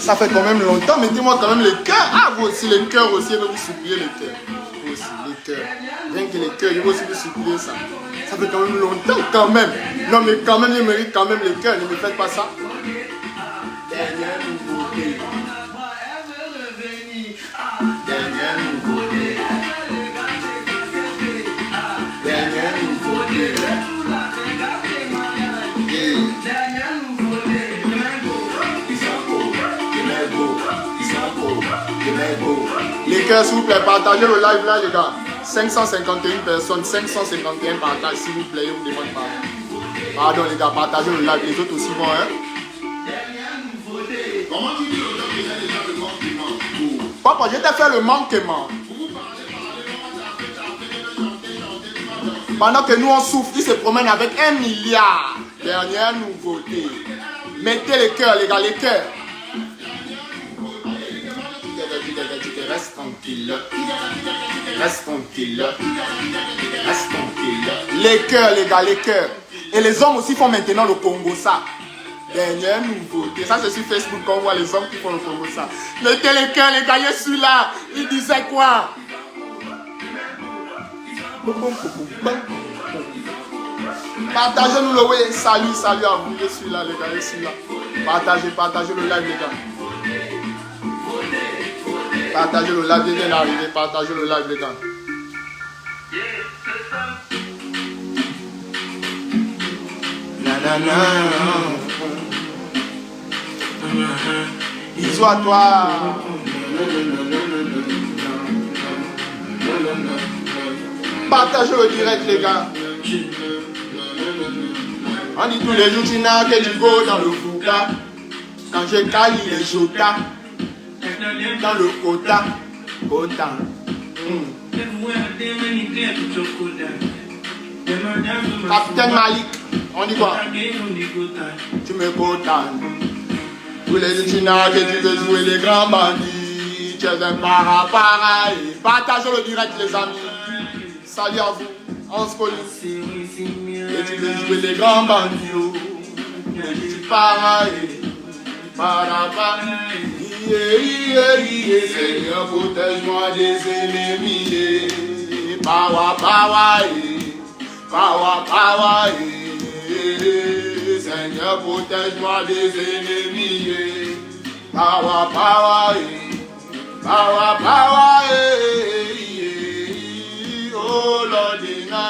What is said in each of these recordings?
Ça fait quand même longtemps. Mettez-moi quand même les cœurs. Ah, vous aussi, les cœurs aussi. Je vais vous supplier les cœurs. Vous aussi, les cœurs. Rien que les cœurs, je vais aussi vous supplier ça. Ça fait quand même longtemps, quand même. Non, mais quand même, je mérite quand même les cœurs. Ne me faites pas ça. Dernière nouveauté. Dernière nouveauté. Dernière nouveauté. Les cœurs, s'il vous plaît, partagez le live là, les gars. 551 personnes, 551 partages, s'il vous plaît, je vous demande pardon. Pardon, les gars, partagez le live, les autres aussi vont, hein. Comment tu dis aux gens qui ont déjà le manquement? Papa, je t'ai fait le manquement. Pendant que nous on souffre, ils se promènent avec 1 milliard. Dernière nouveauté. Mettez les cœurs, les gars, les cœurs. Reste tranquille. Reste tranquille. Reste tranquille. Les cœurs, les gars, les cœurs. Et les hommes aussi font maintenant le Congo ça. Dernière nouveauté. Ça c'est sur Facebook qu'on voit les hommes qui font le Congo ça. Mettez les cœurs, les gars, je suis là. Il disait quoi? Partagez-nous le way. Salut, salut à vous. Je suis là, les gars, je suis là. Partagez le live, les gars. Partagez le live, viens d'arriver. Partagez le live, les gars. Nanana. Bisous à toi. Partagez le direct, les gars. On dit tous les jours, tu n'as que du go dans le Fouca. Quand je caille les jotas. Dans le quota. Quota. Capitaine Malik. On dit quoi? Tu me quotas. Tous les jours, tu n'as que tu veux jouer les grands bandits. Tu es un para. Partagez le direct, les amis. Salut à vous. On se connaît. Et tu veux jouer les grands bandits. Et tu para. Seigneur, protège-moi des ennemis. Power. Seigneur, protège-moi des ennemis. Power. Oh Lord, na.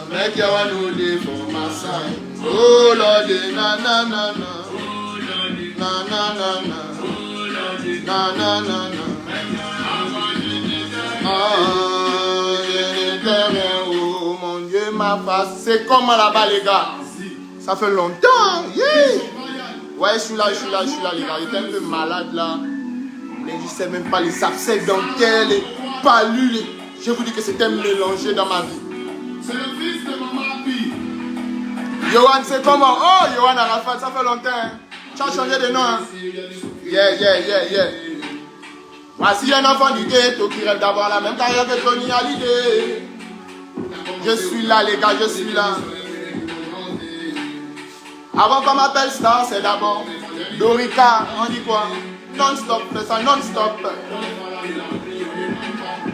Make your one who live for my side. Oh Lord, na. Oh mon Dieu, ma face. C'est comment là-bas, les gars? Ça fait longtemps. Yeah. Ouais, je suis là, les gars. J'étais un peu malade là. Mais je sais même pas les abcès dentaires, les palules. Je vous dis que c'était mélangé dans ma vie. C'est le fils de maman Pi. Yohan, c'est comment? Oh, Yohan Arafat, ça fait longtemps. Hein? Tu as changé de nom. Hein? Yeah. Voici un enfant du ghetto qui rêve d'avoir la même carrière que Tony Hallyday. Je suis là, les gars, je suis là. Avant qu'on m'appelle Star, c'est d'abord Dorica. On dit quoi? Non-stop, fais ça non-stop.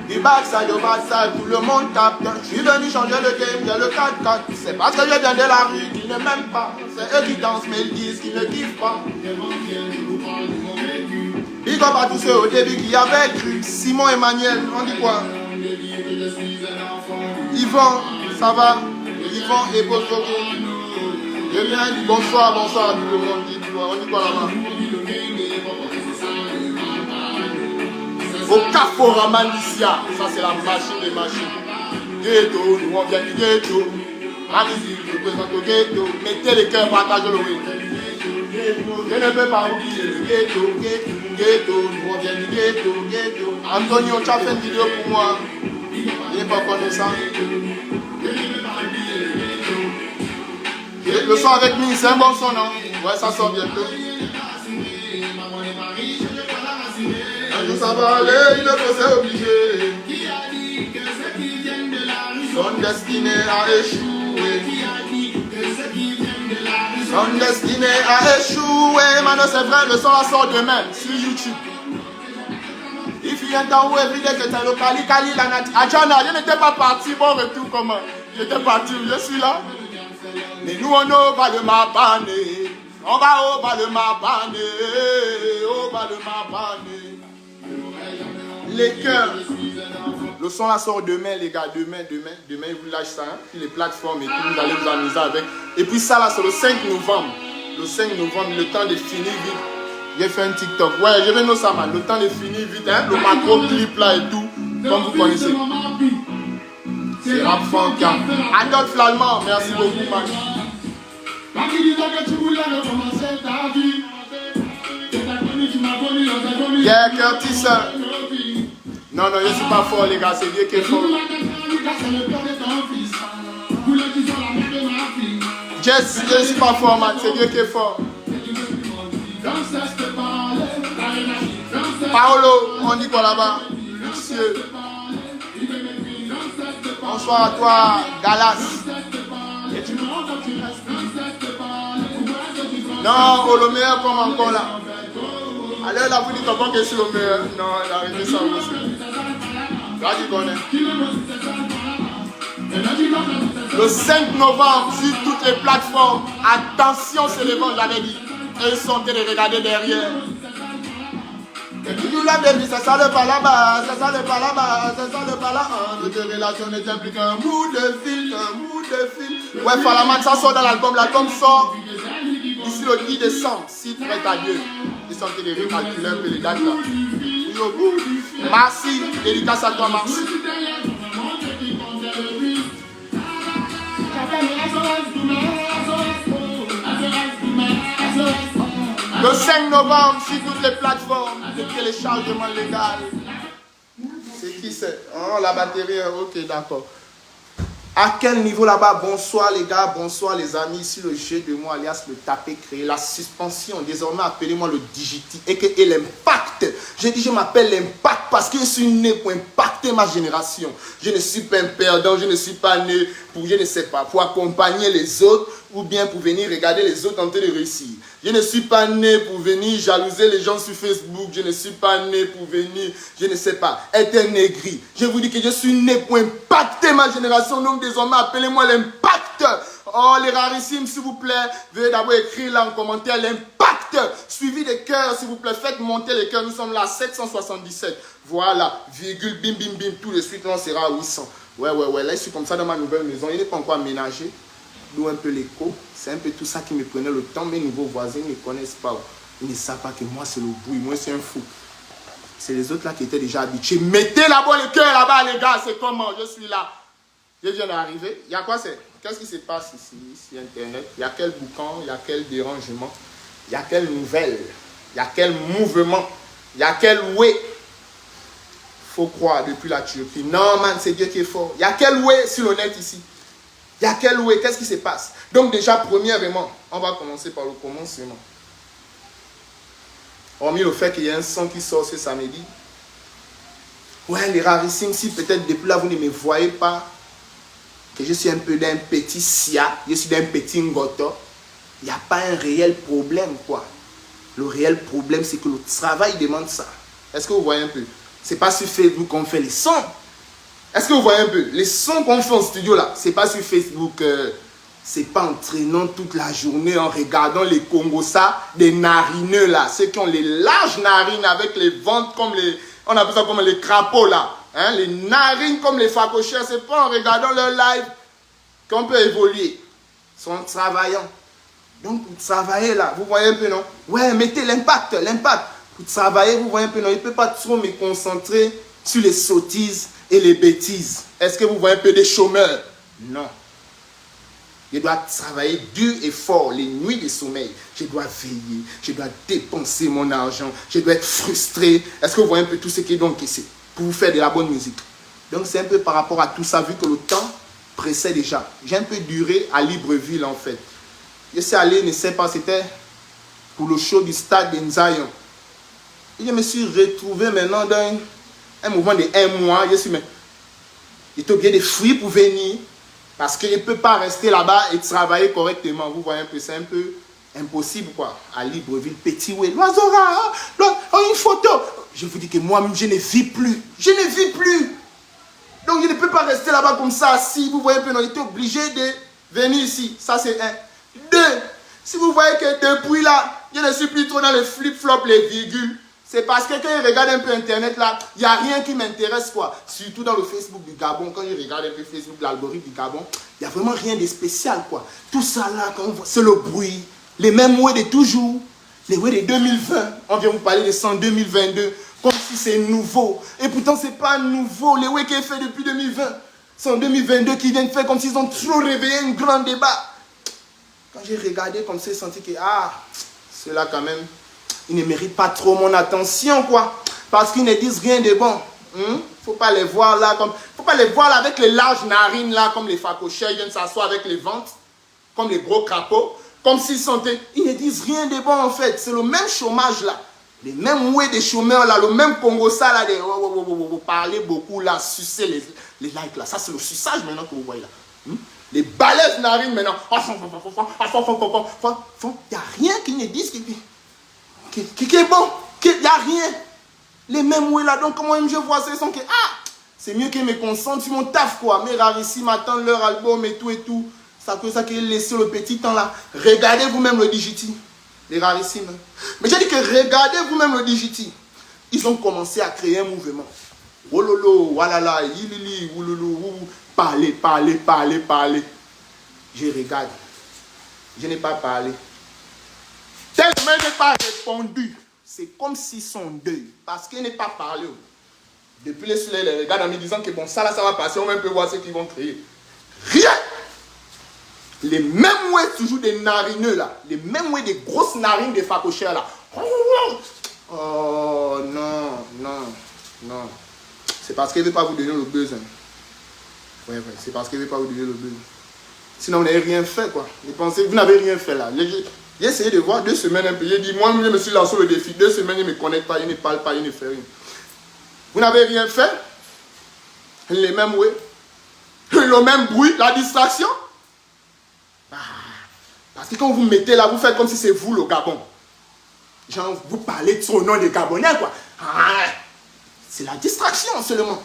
Du backside au backside, tout le monde tape. Je suis venu changer le game, j'ai le 4-4. C'est parce que je viens de la rue qu'ils ne m'aiment pas. C'est eux qui dansent mais ils disent qu'ils ne kiffent pas. Big up à tous ceux au début qui avaient cru. Simon Emmanuel, on dit quoi? Yvon, ça va? Yvon et Bosoko. Je viens du bonsoir à tout le monde. On dit quoi là-bas? Au Caforama Nicia, ça c'est la machine des machines. Ghetto, nous on vient du ghetto. Ma musique représente le ghetto. Mettez les cœurs, partagez le win. Je ne peux pas oublier le ghetto, nous on vient du ghetto. Antonio, tu as fait une vidéo pour moi. Il n'est pas connaissant. Le son avec nous, c'est un bon son, non? Ouais, ça sort bientôt. Ça va aller, il ne faut s'obliger. Qui a dit que ceux qui viennent de la rue sont destinés à échouer? Qui a dit que ceux qui viennent Son destinée a échoué. Maintenant c'est vrai, le son la sort demain sur YouTube. Il fit un temps où évidemment que t'as le Kali la nati. Adjana, je n'étais pas parti, bon retour comment? J'étais parti, je suis là. Mais nous on va le Mabane. On va au bas de Mabane. Au bas de Mabane. Les cœurs. Le son là sort demain, les gars. Demain, ils vous lâchent ça. Hein? Puis les plateformes et tout, vous allez vous amuser avec. Et puis ça là, c'est le 5 novembre. Le 5 novembre, le temps de finir vite. J'ai fait un TikTok. Ouais, je vais nous ça, man. Le temps de finir vite. Hein? Le macro clip là et tout. Comme vous connaissez. C'est Rap Franca. Adolphe Lallemand, merci beaucoup, man. Yeah, Curtis. Non, je ne suis pas fort, les gars. C'est Dieu qui est fort. Jess, je ne suis pas fort, man. C'est Dieu qui est fort. Paolo, on dit quoi là-bas? Luxieux. Bonsoir à toi, Galas. Non, le meilleur comme encore là. Allez, là, vous dites encore que je suis le meilleur. Non, il a arrêté ça aussi. Là, tu connais. Le 5 novembre, sur toutes les plateformes. Attention, c'est le vent, j'avais dit. Et ils sont de regarder derrière. Nous l'avons dit, ça sale pas là-bas, ça sale pas là-bas, ça sale pas là. Notre relation n'est plus qu'un bout de fil, un bout de fil. Ouais, Falaman, ça sort dans l'album. L'album sort ici le 10 décembre. Si prête à Dieu. Ils sont en train de recalculer un peu les dates là. Merci, dédicace à toi, merci. Le 5 novembre, sur toutes les plateformes de téléchargement légal. C'est qui c'est? Oh, la batterie, ok, d'accord. À quel niveau là-bas? Bonsoir les gars, bonsoir les amis. Ici le jeu de moi, alias le tapé créé, la suspension. Désormais, appelez-moi le Digiti et l'impact. J'ai dit, je m'appelle l'impact parce que je suis né pour impacter ma génération. Je ne suis pas un perdant, je ne suis pas né pour, je ne sais pas, pour accompagner les autres ou bien pour venir regarder les autres en train de réussir. Je ne suis pas né pour venir jalouser les gens sur Facebook. Je ne suis pas né pour venir, je ne sais pas, être un aigri. Je vous dis que je suis né pour impacter ma génération. Donc désormais, appelez-moi l'impact. Oh, les rarissimes, s'il vous plaît, veuillez d'abord écrire là en commentaire l'impact. Suivi des cœurs, s'il vous plaît, faites monter les cœurs. Nous sommes là à 777. Voilà, virgule, bim, bim, bim. Tout de suite, là, on sera à 800. Ouais. Là, je suis comme ça dans ma nouvelle maison. Il n'est pas encore aménagé. D'où un peu l'écho. C'est un peu tout ça qui me prenait le temps. Mes nouveaux voisins ne connaissent pas. Ils ne savent pas que moi, c'est le bruit. Moi, c'est un fou. C'est les autres là qui étaient déjà habitués. Mettez là-bas le cœur là-bas, les gars. C'est comment? Je suis là. Je viens d'arriver. Il y a quoi? Qu'est-ce qui se passe ici? Sur Internet. Il y a quel boucan? Il y a quel dérangement? Il y a quelle nouvelle? Il y a quel mouvement? Il y a quel way? Faut croire depuis la Turquie. Non, man, c'est Dieu qui est fort. Il y a quel way sur le net ici? Il y a quel way? Qu'est-ce qui se passe? Donc déjà, premièrement, on va commencer par le commencement. Hormis le fait qu'il y a un son qui sort ce samedi. Ouais, les rarissimes, si peut-être depuis là, vous ne me voyez pas, que je suis un peu d'un petit sia, je suis d'un petit ngoto, il n'y a pas un réel problème, quoi. Le réel problème, c'est que le travail demande ça. Est-ce que vous voyez un peu? C'est pas sur Facebook qu'on fait les sons. Est-ce que vous voyez un peu? Les sons qu'on fait en studio là, c'est pas sur Facebook. C'est pas en traînant toute la journée, en regardant les Congosa, des narineux là. Ceux qui ont les larges narines avec les ventres comme les... On appelle ça comme les crapauds là. Hein? Les narines comme les facochères. C'est pas en regardant leur live qu'on peut évoluer. Ils sont travaillants. Donc pour travailler là, vous voyez un peu non? Ouais, mettez l'impact. Pour travailler, vous voyez un peu non? Il ne peut pas trop me concentrer sur les sottises et les bêtises. Est-ce que vous voyez un peu des chômeurs? Non. Je dois travailler dur et fort, les nuits de sommeil. Je dois veiller, je dois dépenser mon argent, je dois être frustré. Est-ce que vous voyez un peu tout ce qui est donc ici pour vous faire de la bonne musique? Donc c'est un peu par rapport à tout ça, vu que le temps pressait déjà. J'ai un peu duré à Libreville en fait. Je suis allé, ne sais pas, c'était pour le show du stade de Nzayon. Et je me suis retrouvé maintenant dans un mouvement de 1 mois. Je suis, mais j'étais obligé de fuir pour venir. Parce qu'il ne peut pas rester là-bas et travailler correctement. Vous voyez un peu, c'est un peu Impossible quoi. À Libreville, Petit-Oué, l'oiseau rare, une photo. Je vous dis que moi-même, je ne vis plus. Je ne vis plus. Donc je ne peux pas rester là-bas comme ça assis. Vous voyez, on était obligé de venir ici. Ça c'est un. Deux. Si vous voyez que depuis là, je ne suis plus trop dans les flip-flops, les virgules. C'est parce que quand je regarde un peu Internet là, il n'y a rien qui m'intéresse quoi. Surtout dans le Facebook du Gabon, quand je regarde un peu Facebook, l'algorithme du Gabon, il n'y a vraiment rien de spécial quoi. Tout ça là, c'est le bruit, les mêmes mots de toujours, les mots de 2020. On vient vous parler de ça en 2022, comme si c'est nouveau. Et pourtant c'est pas nouveau, les mots qui est fait depuis 2020. C'est en 2022 qu'ils viennent faire comme s'ils ont trop réveillé un grand débat. Quand j'ai regardé comme ça, j'ai senti que, ceux-là quand même, ils ne méritent pas trop mon attention, quoi. Parce qu'ils ne disent rien de bon. Faut pas les voir là comme... Faut pas les voir là avec les larges narines là, comme les facochères, ils viennent s'asseoir avec les ventres, comme les gros crapauds, comme s'ils sentaient... Ils ne disent rien de bon en fait. C'est le même chômage là. Les mêmes ouais des chômeurs là, le même Congo ça là, vous parlez beaucoup là, sucer les likes là. Ça c'est le suçage maintenant que vous voyez là. Les balaises narines maintenant. Il n'y a rien qui ne disent qui est bon. Il n'y a rien. Les mêmes ouais là. Donc comment je vois ça, ils sont que c'est mieux qu'ils me concentrent sur mon taf quoi. Mais rarissimes attendent leur album et tout. Ça peut ça qu'ils laissent le petit temps là. Regardez vous-même le Digiti. Les rarissimes. Mais j'ai dit que regardez vous-même le Digiti. Ils ont commencé à créer un mouvement. Wololo, walala, yilili, wouloulou, parler. Je regarde. Je n'ai pas parlé. Tellement il n'est pas répondu. C'est comme s'ils sont deux. Parce qu'il n'est pas parlé. Depuis les soleils, les regarde en me disant que bon, ça là, ça va passer. On va un peu voir ce qu'ils vont créer. Rien. Les mêmes ouais, toujours des narineux là. Les mêmes ouais, des grosses narines des facochères là. Oh non. C'est parce qu'il ne veut pas vous donner le buzz. Hein. Ouais, c'est parce qu'il ne veut pas vous donner le buzz. Sinon, vous n'avez rien fait, quoi. Vous n'avez rien fait, là. J'ai essayé de voir 2 semaines un peu. J'ai dit, moi, je me suis lancé le défi. 2 semaines, il ne me connecte pas, il ne parle pas, il ne fait rien. Vous n'avez rien fait. Les mêmes ouais. Le même bruit, la distraction. Parce que quand vous mettez là, vous faites comme si c'est vous, le Gabon. Genre, vous parlez de son nom des Gabonais, quoi. C'est la distraction seulement.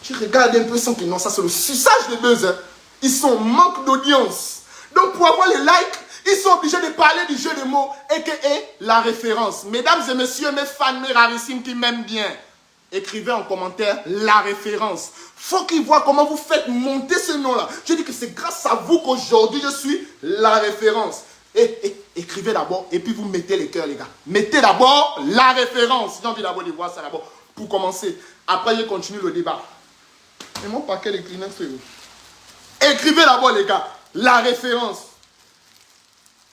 Je regarde un peu sans que non, ça c'est le suçage de buzz. Hein. Ils sont en manque d'audience. Donc pour avoir les likes, ils sont obligés de parler du jeu de mots et la référence. Mesdames et messieurs, mes fans, mes rarissimes qui m'aiment bien, écrivez en commentaire la référence. Faut qu'ils voient comment vous faites monter ce nom-là. Je dis que c'est grâce à vous qu'aujourd'hui je suis la référence. Et écrivez d'abord et puis vous mettez les cœurs les gars. Mettez d'abord la référence. J'ai envie d'abord de voir ça d'abord. Pour commencer. Après, je continue le débat. Et mon paquet de Kleenex, c'est où? Écrivez d'abord, les gars, la référence.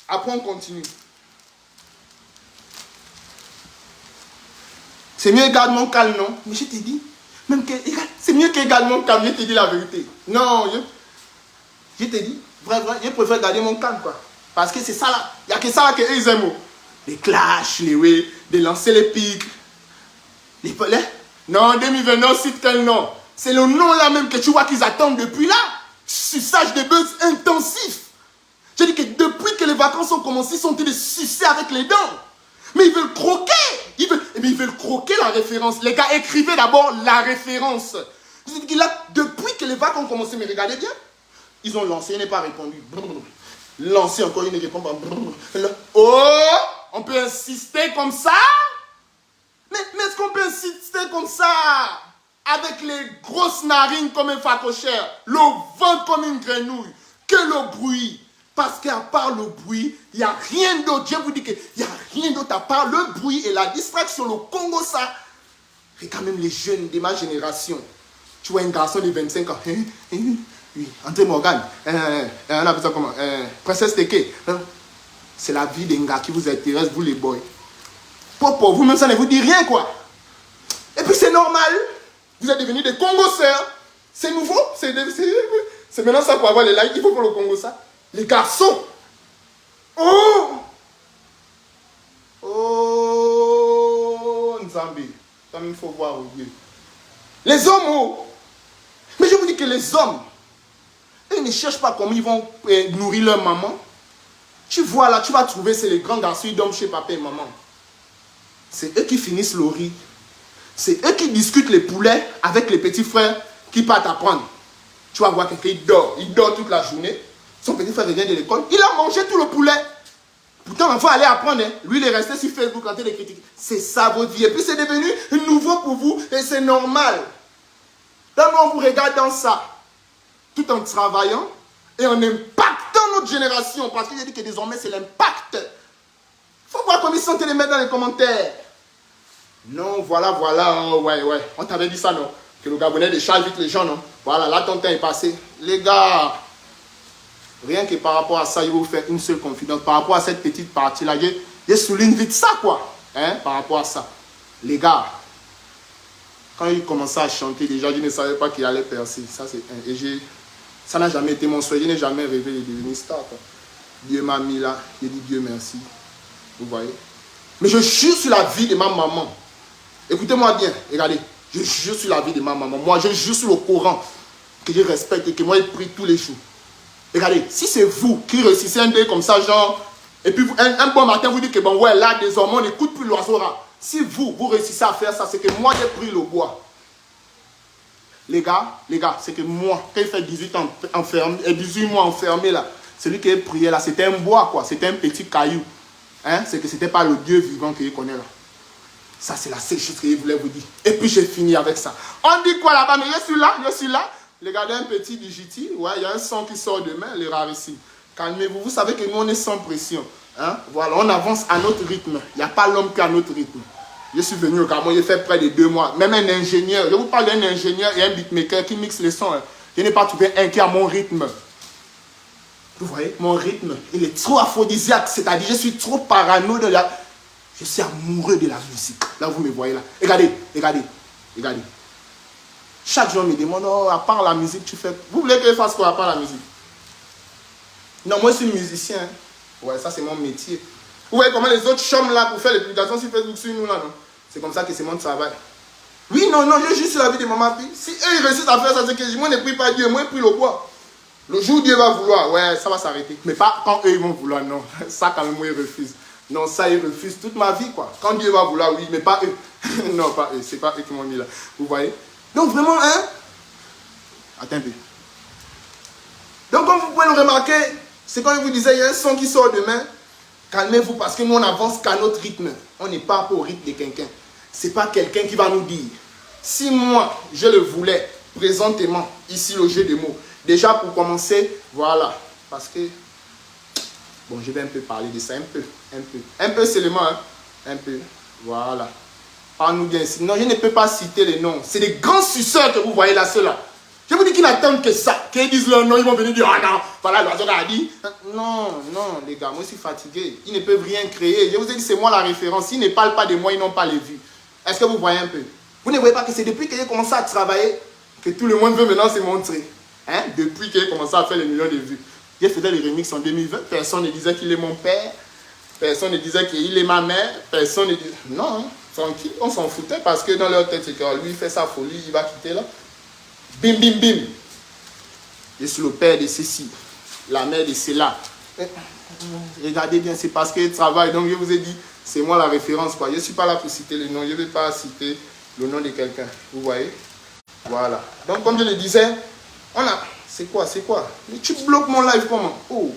Après, on continue. C'est mieux également calme, non? Mais je t'ai dit, même que, c'est mieux qu'également calme, je t'ai dit la vérité. Non, je t'ai dit, vrai, je préfère garder mon calme, quoi. Parce que c'est ça là, il n'y a que ça là qu'ils aiment. Les clashs, les way, de lancer les pics. Les pelets? Non, 2029, cite quel nom? C'est le nom là même que tu vois qu'ils attendent depuis là. Suçage de buzz intensif. Je dis que depuis que les vacances ont commencé, ils sont en train de sucer avec les dents. Mais ils veulent croquer. Ils veulent croquer la référence. Les gars, écrivez d'abord la référence. Je dis que là, depuis que les vacances ont commencé, mais regardez bien. Ils ont lancé, il n'est pas répondu. Lancé encore, il ne répond pas. Oh, on peut insister comme ça? Mais est-ce qu'on peut insister comme ça? Avec les grosses narines comme un facochère, le ventre comme une grenouille, que le bruit. Parce qu'à part le bruit, il n'y a rien d'autre. Je vous dis qu'il n'y a rien d'autre à part le bruit et la distraction. Le Congo, ça. Et quand même les jeunes de ma génération. Tu vois un garçon de 25 ans. Oui, André Morgan. On appelle ça comment? Princesse Teke. C'est la vie d'un gars qui vous intéresse, vous les boys. Pour vous-même, ça ne vous dit rien, quoi. Et puis c'est normal. Vous êtes devenus des Congos-sœurs. C'est nouveau. C'est maintenant ça pour avoir les likes. Il faut pour le Congo ça. Les garçons. Oh Nzambi. Ça il faut voir. Oui. Les hommes, oh. Mais je vous dis que les hommes, ils ne cherchent pas comment ils vont nourrir leur maman. Tu vois là, tu vas trouver, c'est les grands garçons qui dorment chez papa et maman. C'est eux qui finissent le riz. C'est eux qui discutent les poulets avec les petits frères qui partent apprendre. Tu vas voir quelqu'un, il dort toute la journée. Son petit frère revient de l'école, il a mangé tout le poulet. Pourtant, l'enfant allait apprendre. Hein. Lui, il est resté sur Facebook en train de critiquer. C'est ça votre vie. Et puis, c'est devenu nouveau pour vous et c'est normal. Donc, on vous regarde dans ça, tout en travaillant et en impactant notre génération. Parce qu'il a dit que désormais, c'est l'impact. Il faut voir comment ils sont les mettre dans les commentaires. Non, voilà. Oh, ouais. On t'avait dit ça, non? Que le Gabonais décharge vite les gens, non? Voilà, là, ton temps est passé. Les gars, rien que par rapport à ça, je vais vous faire une seule confidence. Par rapport à cette petite partie-là, je souligne vite ça, quoi. Hein, par rapport à ça. Les gars, quand il commençait à chanter, déjà, je ne savais pas qu'il allait percer. Ça, c'est un. Et ça n'a jamais été mon souhait. Je n'ai jamais rêvé de devenir star, quoi. Dieu m'a mis là. J'ai dit Dieu merci. Vous voyez? Mais je jure sur la vie de ma maman. Écoutez-moi bien. Regardez. Je jure sur la vie de ma maman. Moi, je jure sur le Coran que je respecte et que moi, je prie tous les jours. Regardez, si c'est vous qui réussissez un day comme ça, genre, et puis un bon matin, vous dites que bon, ouais, là, désormais, on n'écoute plus l'oiseau rare. Si vous réussissez à faire ça, c'est que moi, j'ai pris le bois. Les gars, c'est que moi, quand il fait 18 ans enfermé, 18 mois enfermé, là, celui qui est prié, là, c'était un bois, quoi. C'était un petit caillou. Hein? C'est que c'était pas le Dieu vivant qu'il connaît, là. Ça, c'est la seule chose qu'il voulait vous dire. Et puis, j'ai fini avec ça. On dit quoi là-bas? Mais je suis là. Regardez un petit digiti. Ouais, il y a un son qui sort demain, les rarissimes. Calmez-vous. Vous savez que nous, on est sans pression. Hein? Voilà, on avance à notre rythme. Il n'y a pas l'homme qui a notre rythme. Je suis venu au Cameroun, j'ai fait près de 2 mois. Même un ingénieur, je vous parle d'un ingénieur et un beatmaker qui mixe les sons. Hein. Je n'ai pas trouvé un qui a mon rythme. Vous voyez, mon rythme, il est trop aphrodisiaque. C'est-à-dire, je suis trop parano de la... Je suis amoureux de la musique. Là, vous me voyez là. Regardez. Chaque jour, on me demande, oh, à part la musique, tu fais... Vous voulez que je fasse quoi à part la musique? Non, moi, je suis musicien. Hein. Ouais, ça, c'est mon métier. Vous voyez comment les autres chôment là pour faire les publications sur Facebook sur nous là, non? C'est comme ça que c'est mon travail. Oui, non, je juste sur la vie de maman. Si eux, ils réussissent à faire ça, c'est que moi, je ne prie pas Dieu, moi, je prie le bois. Le jour où Dieu va vouloir, ouais, ça va s'arrêter. Mais pas quand eux, ils vont vouloir, non. Ça, quand même, moi, ils refusent. Non, ça, ils refusent toute ma vie, quoi. Quand Dieu va vouloir, oui, mais pas eux. Non, pas eux. C'est pas eux qui m'ont mis là. Vous voyez? Donc, vraiment, hein? Attends un peu. Donc, comme vous pouvez le remarquer, c'est quand je vous disais, il y a un son qui sort demain. Calmez-vous parce que nous, on avance qu'à notre rythme. On n'est pas au rythme de quelqu'un. Ce n'est pas quelqu'un qui va nous dire. Si moi, je le voulais, présentement, ici, le jeu de mots. Déjà, pour commencer, voilà. Parce que, bon, je vais un peu parler de ça, un peu seulement, hein. Un peu, voilà. Parle-nous bien ici. Non, je ne peux pas citer les noms. C'est des grands suceurs que vous voyez là, ceux-là. Je vous dis qu'ils n'attendent que ça. Qu'ils disent leur nom, ils vont venir dire, ah non, voilà, l'oiseau a dit. Non, les gars, moi je suis fatigué. Ils ne peuvent rien créer. Je vous ai dit, c'est moi la référence. S'ils ne parlent pas de moi, ils n'ont pas les vues. Est-ce que vous voyez un peu? Vous ne voyez pas que c'est depuis que j'ai commencé à travailler que tout le monde veut maintenant se montrer. Hein? Depuis que j'ai commencé à faire les millions de vues. J'ai fait les remixes en 2020. Personne ne disait qu'il est mon père. Personne ne disait qu'il est ma mère. Personne ne disait... Non, tranquille, on s'en foutait parce que dans leur tête, c'est que lui, il fait sa folie, il va quitter là. Bim, bim, bim. Je suis le père de ceci, la mère de cela. Regardez bien, c'est parce qu'il travaille. Donc, je vous ai dit, c'est moi la référence, quoi. Je ne suis pas là pour citer le nom. Je ne vais pas citer le nom de quelqu'un. Vous voyez? Voilà. Donc, comme je le disais, on a... C'est quoi? Mais tu bloques mon live comment? Oh,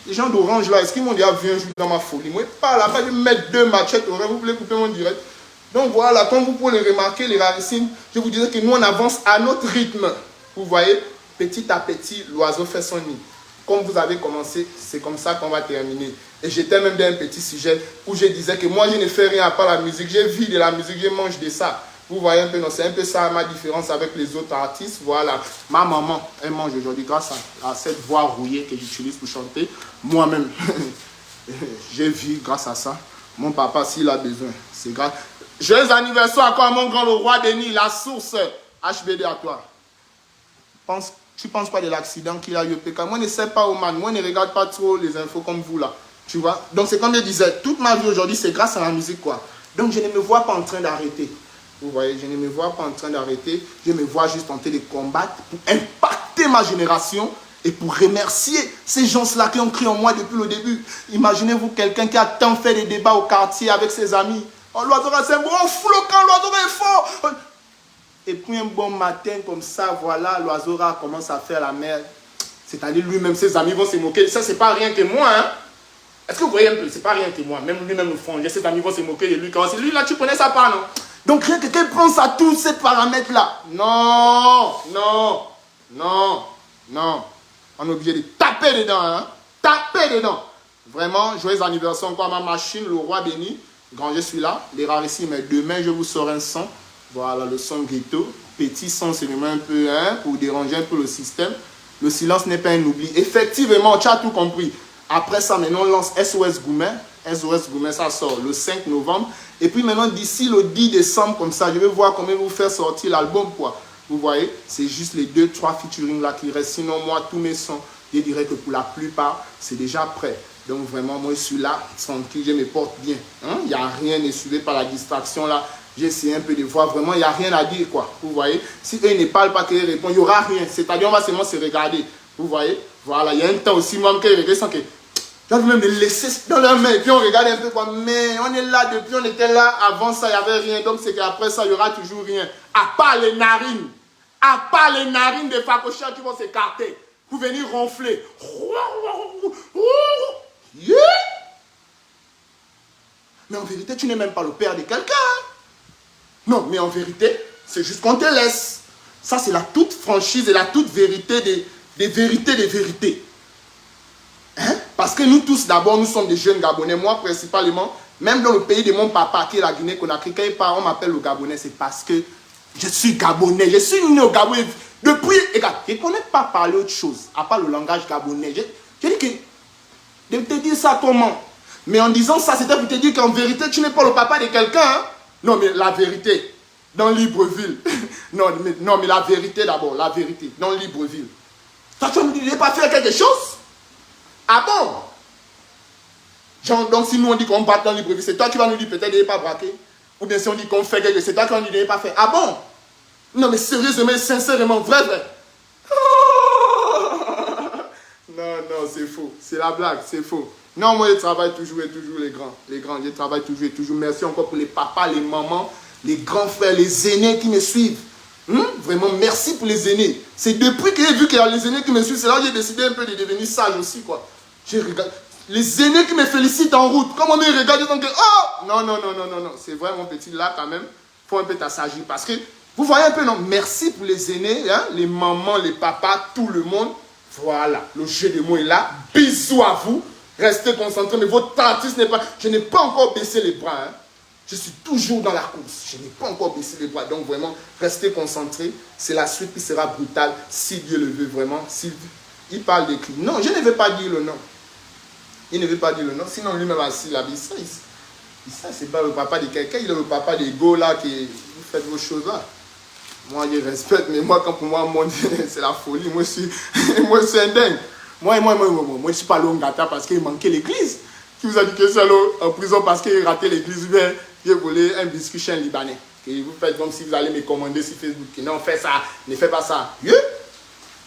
les gens d'Orange, là, est-ce qu'ils m'ont déjà vu un jour dans ma folie? Moi, pas là-bas, je vais mettre 2 machettes Orange. Vous voulez couper mon direct? Donc voilà, comme vous pouvez le remarquer, les rarissimes, je vous disais que nous, on avance à notre rythme. Vous voyez, petit à petit, l'oiseau fait son nid. Comme vous avez commencé, c'est comme ça qu'on va terminer. Et j'étais même dans un petit sujet où je disais que moi, je ne fais rien à part la musique. Je vis de la musique, je mange de ça. Vous voyez un peu, non, c'est un peu ça ma différence avec les autres artistes. Voilà, ma maman, elle mange aujourd'hui grâce à cette voix rouillée que j'utilise pour chanter. Moi-même, je vis grâce à ça. Mon papa, s'il a besoin, c'est grâce. Joyeux anniversaire encore à mon grand le roi Denis, la source HBD à toi. Tu penses quoi de l'accident qu'il a eu au PK? Moi, je ne sais pas, Oman. Moi, je ne regarde pas trop les infos comme vous là. Tu vois? Donc, c'est comme je disais, toute ma vie aujourd'hui, c'est grâce à la musique, quoi. Donc, je ne me vois pas en train d'arrêter. Vous voyez, je ne me vois pas en train d'arrêter. Je me vois juste en train de combattre pour impacter ma génération Et pour remercier ces gens-là qui ont cru en moi depuis le début. Imaginez-vous quelqu'un qui a tant fait des débats au quartier avec ses amis. Oh, l'oiseau, c'est un bon flocant, l'oiseau est fort. Et puis un bon matin comme ça, voilà, l'oiseau commence à faire la merde. C'est-à-dire lui-même, ses amis vont se moquer. Ça, c'est pas rien que moi, hein. Est-ce que vous voyez un peu? C'est pas rien que moi. Même lui-même le font. Ses amis vont se moquer de lui. Quand c'est lui, là, tu connais sa part, non? Donc rien que quelqu'un pense à tous ces paramètres-là. Non, non, non, non. On est obligé de taper dedans, hein. Taper dedans. Vraiment, joyeux anniversaire encore à ma machine, le roi béni. Grand, je suis là. Les rarissimes, mais demain, je vous sors un son. Voilà, le son ghetto. Petit son, c'est vraiment un peu, hein, pour déranger un peu le système. Le silence n'est pas un oubli. Effectivement, tu as tout compris. Après ça, maintenant, on lance SOS Goumet. SOS Goumet, ça sort le 5 novembre. Et puis maintenant, d'ici le 10 décembre, comme ça, je vais voir comment vous faire sortir l'album, quoi. Vous voyez, c'est juste les 2-3 featuring là qui restent. Sinon, moi, tous mes sons, je dirais que pour la plupart, c'est déjà prêt. Donc vraiment, moi, je suis là, tranquille, je me porte bien. Il n'y a rien, ne suivez pas la distraction là. J'ai essayé un peu de voir, vraiment, il n'y a rien à dire, quoi. Vous voyez, si eux ne parlent pas, qu'ils répondent, il n'y aura rien. C'est-à-dire, on va seulement se regarder. Vous voyez, voilà, il y a un temps aussi, moi, qu'ils regardent sans que... J'ai envie même de laisser dans leurs mains, et puis on regarde un peu, quoi. Mais on est là, depuis, on était là, avant ça, il n'y avait rien. Donc, c'est qu'après ça, il n'y aura toujours rien. À part les narines. À part les narines des facochats qui vont s'écarter. Pour venir ronfler. Yeah. Mais en vérité, tu n'es même pas le père de quelqu'un. Non, mais en vérité, c'est juste qu'on te laisse. Ça, c'est la toute franchise et la toute vérité des vérités. Hein? Parce que nous tous, d'abord, nous sommes des jeunes Gabonais. Moi, principalement, même dans le pays de mon papa, qui est la Guinée-Conakry, quand il parle, on m'appelle le Gabonais. C'est parce que je suis Gabonais. Je suis né au Gabon. Depuis, regarde, je ne connais pas parler autre chose, à part le langage gabonais. Je dis que, de te dire ça comment? Mais en disant ça, c'était pour te dire qu'en vérité, tu n'es pas le papa de quelqu'un. Hein? Non, mais la vérité, dans Libreville. non, mais la vérité d'abord, la vérité, dans Libreville. Toi, tu ne veux pas faire quelque chose? Ah bon? Genre, donc si nous on dit qu'on bat dans Libreville, c'est toi qui vas nous dire peut-être de ne pas braquer. Ou bien si on dit qu'on fait quelque chose, c'est toi qui vas nous dire de ne pas faire. Ah bon? Non, mais sérieusement, sincèrement, vrai. Non, c'est faux. C'est la blague, c'est faux. Non, moi, je travaille toujours et toujours les grands. Les grands, je travaille toujours et toujours. Merci encore pour les papas, les mamans, les grands frères, les aînés qui me suivent. Vraiment, merci pour les aînés. C'est depuis que j'ai vu qu'il y a les aînés qui me suivent, c'est là que j'ai décidé un peu de devenir sage aussi, quoi. J'ai regardé. Les aînés qui me félicitent en route, comme on me regarde, ils disent que, oh! Non. C'est vrai, mon petit, là, quand même, il faut un peu t'assagir. Parce que, vous voyez un peu, non? Merci pour les aînés, hein? Les mamans, les papas, tout le monde. Voilà, le jeu de mots est là. Bisous à vous. Restez concentrés, mais votre artiste n'est pas... Je n'ai pas encore baissé les bras, hein. Je suis toujours dans la course. Je n'ai pas encore baissé les bras. Donc vraiment, restez concentrés. C'est la suite qui sera brutale, si Dieu le veut vraiment. Il parle des clips. Non, je ne vais pas dire le nom. Il ne veut pas dire le nom. Sinon, lui-même, il a dit ça. Ça, c'est pas le papa de quelqu'un. Il est le papa des go là qui... Vous faites vos choses là. Moi, je respecte, mais moi, quand pour moi, c'est la folie. Moi, je suis un dingue. Moi, je ne suis pas allé au Ngata parce qu'il manquait l'église. Qui vous a dit que c'est allé en prison parce qu'il ratait l'église, bien, il a volé un biscuit chez un Libanais. Et vous faites comme si vous allez me commander sur Facebook. Non, fais ça, ne fais pas ça.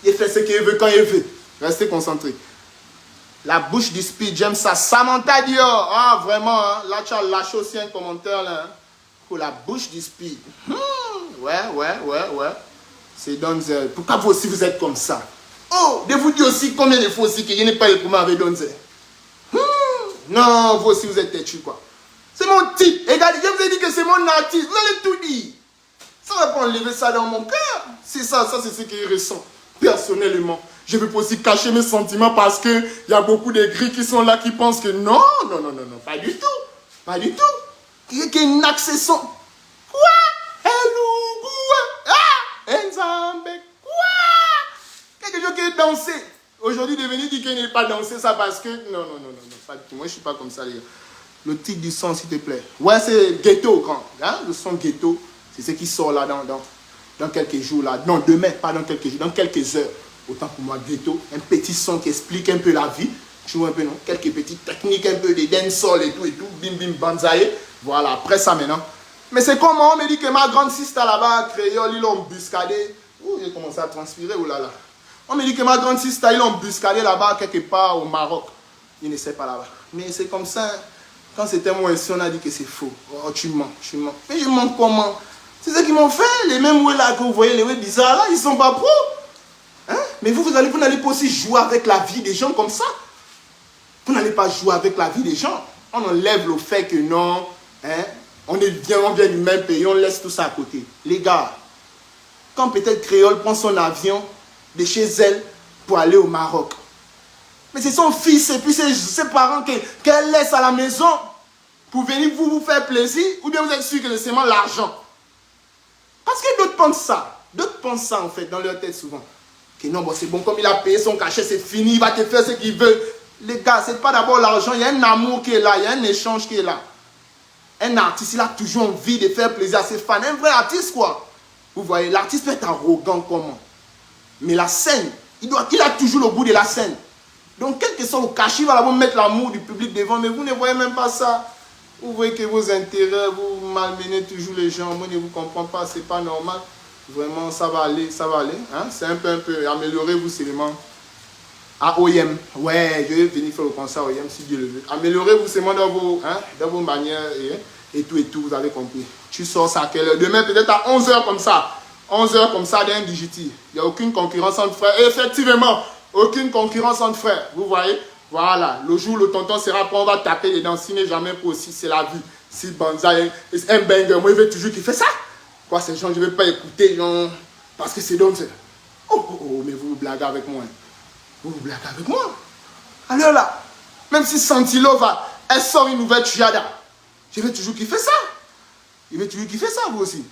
Il fait ce qu'il veut quand il veut. Restez concentrés. La bouche du speed, j'aime ça. Samantha Dior. Ah, vraiment, hein? Là, tu as lâché aussi un commentaire, là. Hein? Pour la bouche du speed. Ouais. C'est Donzel. Pourquoi vous aussi, vous êtes comme ça? Oh, de vous dire aussi combien de fois aussi que je n'ai pas le problème avec Donzel. Non, vous aussi, vous êtes têtu, quoi. C'est mon type. Regardez, je vous ai dit que c'est mon artiste. Vous allez tout dire. Ça va pas enlever ça dans mon cœur. C'est ça c'est ce que je ressens. Personnellement. Je ne peux pas aussi cacher mes sentiments parce qu'il y a beaucoup de gris qui sont là qui pensent que non, pas du tout. Pas du tout. Il y a une accession. Quoi? Enzambe. Quoi? Quelque chose qui est dansé. Aujourd'hui, de venir dire qu'il n'est pas dansé, ça parce que... Non, pas du tout. Moi, je ne suis pas comme ça, les gars. Le titre du son, s'il te plaît. Ouais, c'est ghetto, grand. Hein? Le son ghetto, c'est ce qui sort là dans quelques jours. Là. Non, demain, pas dans quelques jours, dans quelques heures. Autant pour moi, ghetto. Un petit son qui explique un peu la vie. Tu vois un peu, non? Quelques petites techniques, un peu de dancehall et tout. Bim, bim, banzaï. Voilà, après ça, maintenant. Mais c'est comment on me dit que ma grande sister là-bas, créole, ils l'ont embuscadé. Ouh, j'ai commencé à transpirer, oh là là. On me dit que ma grande sister, ils l'ont embuscadé là-bas, quelque part au Maroc. Il ne sait pas là-bas. Mais c'est comme ça. Hein. Quand c'était moi ici, on a dit que c'est faux. Oh, tu mens, tu mens. Mais je mens comment? C'est ce qu'ils m'ont fait. Les mêmes ouais là que vous voyez, les ouais bizarres là, ils sont pas pros. Hein? Mais vous n'allez pas aussi jouer avec la vie des gens comme ça. Vous n'allez pas jouer avec la vie des gens. On enlève le fait que non, hein, on vient du même pays, on laisse tout ça à côté. Les gars, quand peut-être Créole prend son avion de chez elle pour aller au Maroc, mais c'est son fils et puis ses parents qu'elle laisse à la maison pour venir vous faire plaisir, ou bien vous êtes sûr que c'est seulement l'argent? Parce que d'autres pensent ça. D'autres pensent ça en fait dans leur tête souvent. Que non, bon, c'est bon, comme il a payé son cachet, c'est fini, il va te faire ce qu'il veut. Les gars, c'est pas d'abord l'argent, il y a un amour qui est là, il y a un échange qui est là. Un artiste, il a toujours envie de faire plaisir à ses fans. Un vrai artiste, quoi. Vous voyez, l'artiste peut être arrogant comment. Mais la scène, il a toujours le goût de la scène. Donc, quel que soit le cachet, il va d'abord mettre l'amour du public devant. Mais vous ne voyez même pas ça. Vous voyez que vos intérêts, vous malmenez toujours les gens. Moi, je ne vous comprends pas, c'est pas normal. Vraiment, ça va aller, ça va aller. Hein? C'est un peu, améliorez-vous seulement. À OIM, ouais, je vais venir faire le concert à OIM si Dieu le veut. Améliorez-vous seulement dans vos manières et tout, vous avez compris. Tu sors ça à quelle heure? Demain, peut-être à 11h comme ça. 11h comme ça, d'un Digiti. Il n'y a aucune concurrence entre frères. Et effectivement, aucune concurrence entre frères. Vous voyez? Voilà. Le jour où le tonton sera prêt, on va taper les dents. Si n'est jamais pour aussi, c'est la vie. Si Banza est un banger, moi, il veut toujours qu'il fait ça. Quoi, ces gens, je ne vais pas écouter, genre, parce que c'est donc. Oh, mais vous blaguez avec moi. Hein. Vous blaguez avec moi. Alors là, même si Santilo elle sort une nouvelle Chiada, je vais toujours kiffer ça. Il veut toujours kiffer ça, vous aussi.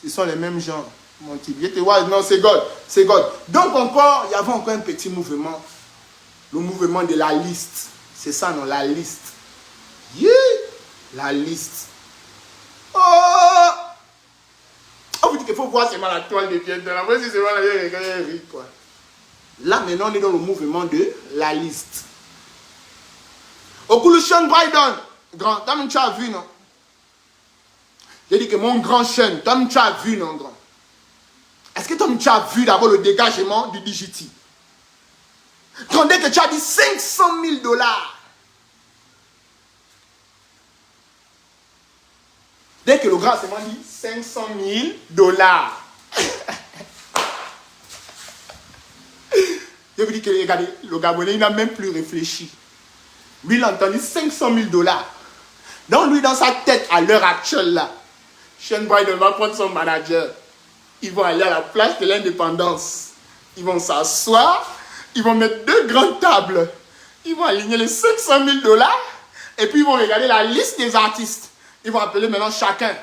Ce sont les mêmes gens. Mon type. Non, c'est God. C'est God. Donc encore, il y avait encore un petit mouvement. Le mouvement de la liste. C'est ça, non, la liste. Yeah. La liste. Oh! On vous dit qu'il faut voir seulement la toile de pied. Après, si c'est mal, il y quoi. Là, maintenant, on est dans le mouvement de la liste. Okulu Sean Bryden, grand, toi tu as vu, non? J'ai dit que mon grand Sean, toi tu as vu, non, grand? Est-ce que toi tu as vu d'abord le dégagement du Digiti? Quand dès que tu as dit 500 000 $, dès que le grand s'est dit 500 000 $, je vous dis que regardez, le Gabonais, il n'a même plus réfléchi. Lui, il a entendu 500 000 $. Donc, lui, dans sa tête, à l'heure actuelle, là, Sean Bryden va prendre son manager. Ils vont aller à la place de l'indépendance. Ils vont s'asseoir. Ils vont mettre 2 grandes tables. Ils vont aligner les 500 000 $. Et puis, ils vont regarder la liste des artistes. Ils vont appeler maintenant chacun.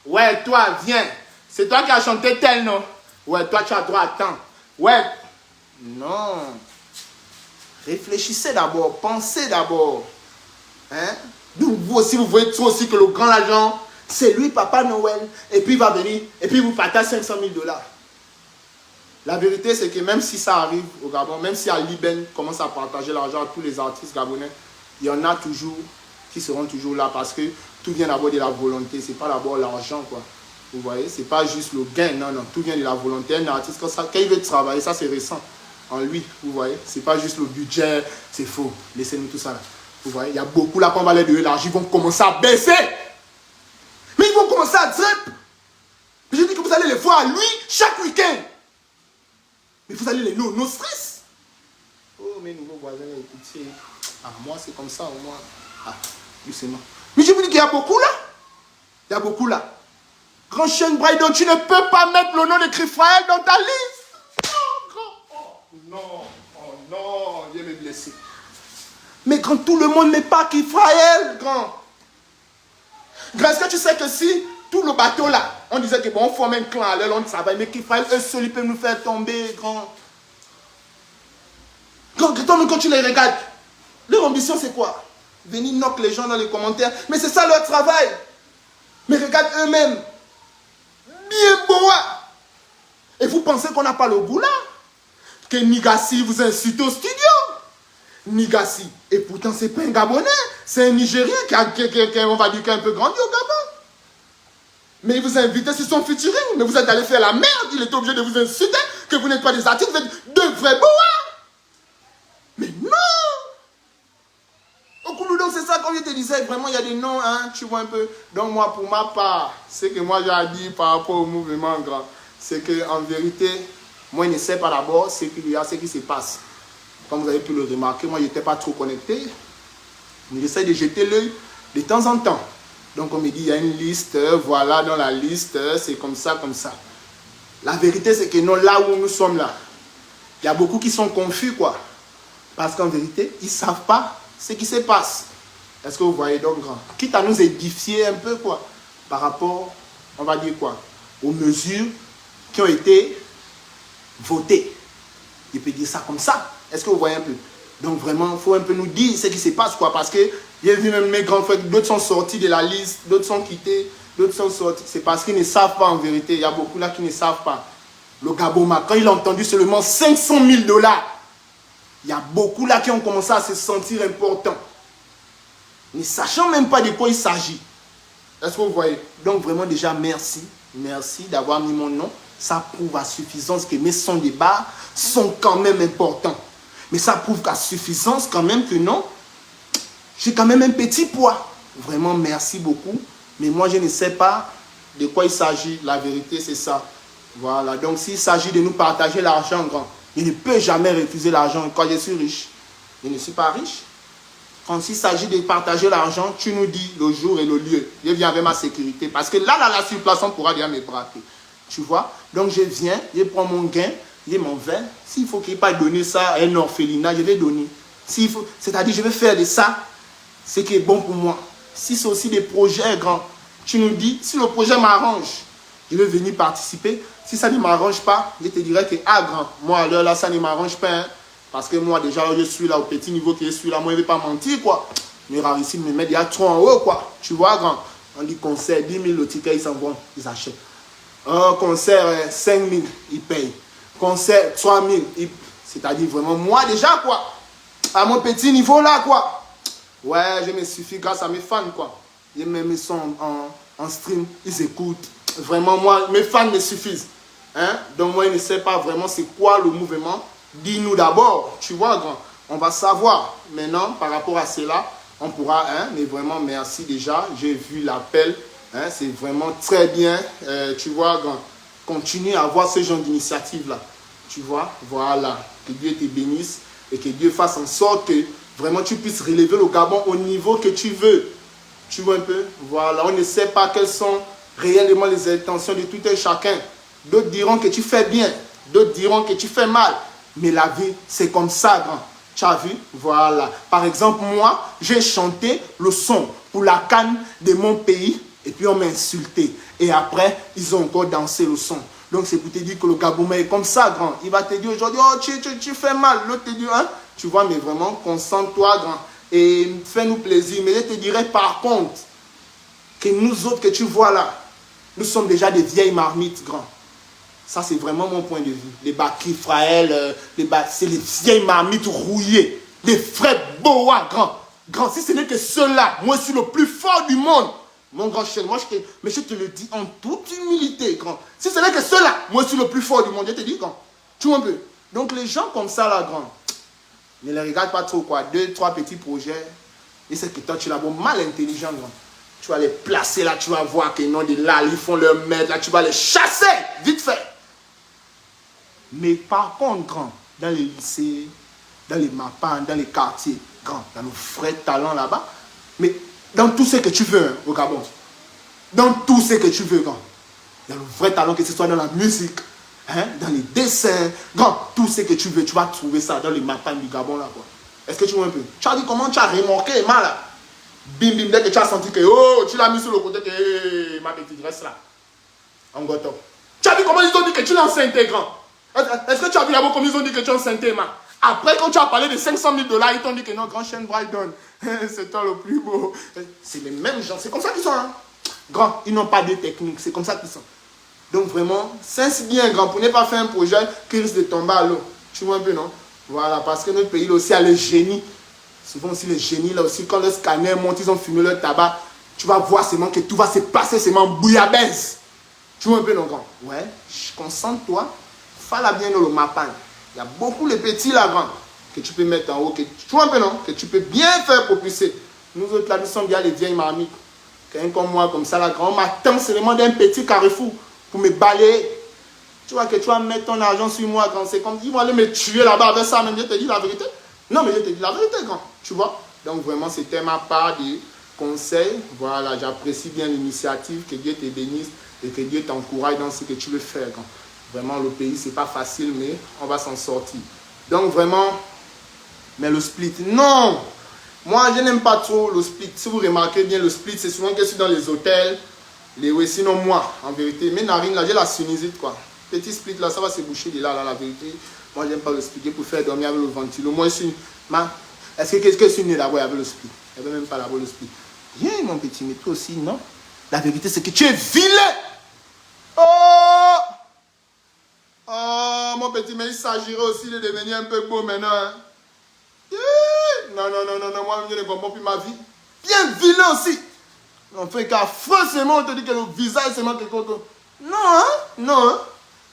Ouais, toi, viens. C'est toi qui as chanté tel, non? Ouais, toi, tu as droit à tant. Ouais. Non. Réfléchissez d'abord. Pensez d'abord. Hein? Vous aussi, vous voyez tout aussi que le grand agent, c'est lui, Papa Noël. Et puis, il va venir. Et puis, il vous partage 500 000 $. La vérité, c'est que même si ça arrive au Gabon, même si Aliben commence à partager l'argent à tous les artistes gabonais, il y en a toujours qui seront toujours là parce que tout vient d'abord de la volonté. C'est pas d'abord l'argent, quoi. Vous voyez, c'est pas juste le gain, non, non. Tout vient de la volonté. Un artiste, quand il veut travailler, ça c'est récent en lui, vous voyez. C'est pas juste le budget, c'est faux. Laissez-nous tout ça là. Vous voyez, il y a beaucoup là qu'on va aller de l'argent, ils vont commencer à baisser. Mais ils vont commencer à drip. Je dis que vous allez les voir lui chaque week-end. Mais vous allez les no stress. Oh, mes nouveaux voisins, écoutez. Ah, moi, c'est comme ça, au moins. Ah, doucement. Mais je vous dis qu'il y a beaucoup là. Il y a beaucoup là. Grand Sean Bryden, tu ne peux pas mettre le nom de Crifael dans ta liste. Oh, grand. Oh, non. Oh, non. Viens me blesser. Mais quand tout le monde n'est pas Crifael, grand. Grand, est-ce que tu sais que si tout le bateau là, on disait que bon, on forme un clan à l'heure, on travaille, mais Crifael, eux seuls, ils peuvent nous faire tomber, grand. Quand tu les regardes, leur ambition c'est quoi? Venir knock les gens dans les commentaires. Mais c'est ça leur travail. Mais regarde eux-mêmes. Bien beau. Et vous pensez qu'on n'a pas le goût là? Que Nigassi vous insulte au studio? Nigassi. Et pourtant, c'est pas un Gabonais. C'est un Nigérien on va dire, qui est un peu grandi au Gabon. Mais il vous a invité sur son featuring. Mais vous êtes allé faire la merde. Il était obligé de vous insulter. que vous n'êtes pas des artistes, vous êtes de vrais boas. Mais non! Au Kouloudou, c'est ça, comme je te disais, vraiment, il y a des noms, hein, tu vois un peu. Donc, moi, pour ma part, ce que moi j'ai dit par rapport au mouvement grand, c'est qu'en vérité, moi, je ne sais pas d'abord ce qu'il y a, ce qui se passe. Comme vous avez pu le remarquer, moi, je n'étais pas trop connecté. Mais j'essaie de jeter l'œil de temps en temps. Donc, on me dit, il y a une liste, voilà, dans la liste, c'est comme ça, comme ça. La vérité, c'est que non, là où nous sommes là, il y a beaucoup qui sont confus, quoi. Parce qu'en vérité, ils ne savent pas ce qui se passe. Est-ce que vous voyez donc, grand? Quitte à nous édifier un peu, quoi, par rapport, on va dire quoi, aux mesures qui ont été votées. Je peux dire ça comme ça. Est-ce que vous voyez un peu? Donc vraiment, il faut un peu nous dire ce qui se passe, quoi, parce que j'ai vu même mes grands frères, d'autres sont sortis de la liste, d'autres sont quittés, d'autres sont sortis. C'est parce qu'ils ne savent pas en vérité. Il y a beaucoup là qui ne savent pas. Le Gaboma, quand il a entendu seulement 500 000 $, il y a beaucoup là qui ont commencé à se sentir importants, ne sachant même pas de quoi il s'agit. Est-ce que vous voyez? Donc vraiment déjà merci. Merci d'avoir mis mon nom. Ça prouve à suffisance que mes sons de bar sont quand même importants. Mais ça prouve qu'à suffisance quand même que non, j'ai quand même un petit poids. Vraiment merci beaucoup. Mais moi je ne sais pas de quoi il s'agit. La vérité c'est ça. Voilà. Donc s'il s'agit de nous partager l'argent grand, je ne peux jamais refuser l'argent quand je suis riche. Je ne suis pas riche. Quand il s'agit de partager l'argent, tu nous dis le jour et le lieu. Je viens avec ma sécurité. Parce que là, sur place, on pourra déjà me braquer. Tu vois? Donc je viens, je prends mon gain, je m'en vais. S'il faut qu'il n'y ait pas donner ça à un orphelinat, je vais donner. C'est-à-dire, je vais faire de ça ce qui est bon pour moi. Si c'est aussi des projets grands, tu nous dis, si le projet m'arrange, je vais venir participer. Si ça ne m'arrange pas, je te dirais que, ah grand, moi, alors là, ça ne m'arrange pas. Hein. Parce que moi, déjà, je suis là au petit niveau que je suis là. Moi, je ne vais pas mentir, quoi. Mais ici, me mettre déjà trop en haut, quoi. Tu vois, grand. On dit concert, 10 000, le ticket, ils s'en vont, ils achètent. Un concert, 5 000, ils payent. Concert, 3 000, c'est-à-dire vraiment, moi, déjà, quoi. À mon petit niveau, là, quoi. Ouais, je me suffis grâce à mes fans, quoi. Je mets mes sons en stream, ils écoutent. Vraiment, moi, mes fans me suffisent. Hein? Donc, moi, je ne sais pas vraiment c'est quoi le mouvement. Dis-nous d'abord, tu vois, grand. On va savoir. Maintenant, par rapport à cela, on pourra, hein, mais vraiment, merci déjà. J'ai vu l'appel. Hein, c'est vraiment très bien. Tu vois, grand. Continue à avoir ce genre d'initiative-là. Tu vois, voilà. Que Dieu te bénisse et que Dieu fasse en sorte que vraiment tu puisses relever le Gabon au niveau que tu veux. Tu vois un peu? Voilà. On ne sait pas quelles sont réellement les intentions de tout un chacun. D'autres diront que tu fais bien. D'autres diront que tu fais mal. Mais la vie, c'est comme ça, grand. Tu as vu? Voilà. Par exemple, moi, j'ai chanté le son pour la CAN de mon pays. Et puis, on m'a insulté. Et après, ils ont encore dansé le son. Donc, c'est pour te dire que le Gabonais est comme ça, grand. Il va te dire aujourd'hui, oh, tu fais mal. L'autre te dit, hein? Tu vois, mais vraiment, concentre-toi, grand. Et fais-nous plaisir. Mais je te dirais, par contre, que nous autres que tu vois là, nous sommes déjà des vieilles marmites, grand. Ça, c'est vraiment mon point de vue. Les Bakri Fraël, c'est les vieilles marmites rouillées. Les vrais boas, grand. Grand, si ce n'est que ceux-là, moi, je suis le plus fort du monde. Mon grand chien, mais je te le dis en toute humilité, grand. Si ce n'est que ceux-là, moi, je suis le plus fort du monde. Je te dis, grand. Tu vois un peu. Donc, les gens comme ça, là, grand, ne les regarde pas trop, quoi. 2, 3 petits projets. Et c'est que toi, tu l'as bon mal intelligent, grand. Tu vas les placer là, tu vas voir que non, de là, ils font leur merde, là, tu vas les chasser, vite fait. Mais par contre, grand, dans les lycées, dans les mapas, dans les quartiers, grand, dans nos vrais talents là-bas, mais dans tout ce que tu veux, hein, au Gabon, dans tout ce que tu veux, grand, il y a le vrai talent, que ce soit dans la musique, hein, dans les dessins, grand, tout ce que tu veux, tu vas trouver ça dans les mapas du Gabon là, quoi. Est-ce que tu vois un peu? Tu as dit comment tu as remorqué, mal là? Bim, bim, dès que tu as senti que, oh, tu l'as mis sur le côté, que, hey, ma petite, reste là. En gâteau. Tu as vu comment ils ont dit que tu l'as enceinte, grand? Est-ce que tu as vu là-bas comme ils ont dit que tu es enceinte, man? Après, quand tu as parlé de 500 000 $, ils t'ont dit que non, grand chien Brydon, c'est toi le plus beau. C'est les mêmes gens, c'est comme ça qu'ils sont. Hein? Grand, ils n'ont pas de technique, c'est comme ça qu'ils sont. Donc vraiment, c'est bien grand pour ne pas faire un projet qui risque de tomber à l'eau. Tu vois un peu, non? Voilà, parce que notre pays là aussi a les génies. Souvent aussi les génies là aussi, quand le scanner monte, ils ont fumé leur tabac. Tu vas voir seulement que tout va se passer seulement en bouillabaisse. Tu vois un peu, non, grand? Ouais, concentre-toi. Fala bien dans le mapan. Il y a beaucoup de petits là, grand, que tu peux mettre en haut, que tu vois un peu, non? Que tu peux bien faire propulser. Nous autres, là, nous sommes bien les vieilles marmites. Quelqu'un comme moi, comme ça, là, grand, m'attend seulement d'un petit carrefour pour me balayer. Tu vois que tu vas mettre ton argent sur moi, quand c'est comme, ils vont aller me tuer là-bas avec ça, même je te dis la vérité. Non, mais je te dis la vérité, grand, tu vois. Donc, vraiment, c'était ma part de conseils. Voilà, j'apprécie bien l'initiative, que Dieu te bénisse et que Dieu t'encourage dans ce que tu veux faire, grand. Vraiment, le pays, c'est pas facile, mais on va s'en sortir. Donc, vraiment, mais le split, non! Moi, je n'aime pas trop le split. Si vous remarquez bien, le split, c'est souvent que je suis dans les hôtels. Sinon, moi, en vérité, mes narines, là, j'ai la sinusite, quoi. Petit split, là, ça va se boucher de là, la vérité. Moi, j'aime pas le split pour faire dormir avec le ventilo. Moi, je suis... Est-ce que je suis né là-bas avec le split? Je ne veux même pas là-bas le split. Viens, mon petit, mais toi aussi, non? La vérité, c'est que tu es vilain! Oh! Oh, mon petit, mais il s'agirait aussi de devenir un peu beau maintenant, hein? Non, moi, je ne comprends plus ma vie. Bien vilain aussi. On fait qu'affreux, seulement, on te dit que le visage, c'est quelque chose. Non, hein? Non, hein?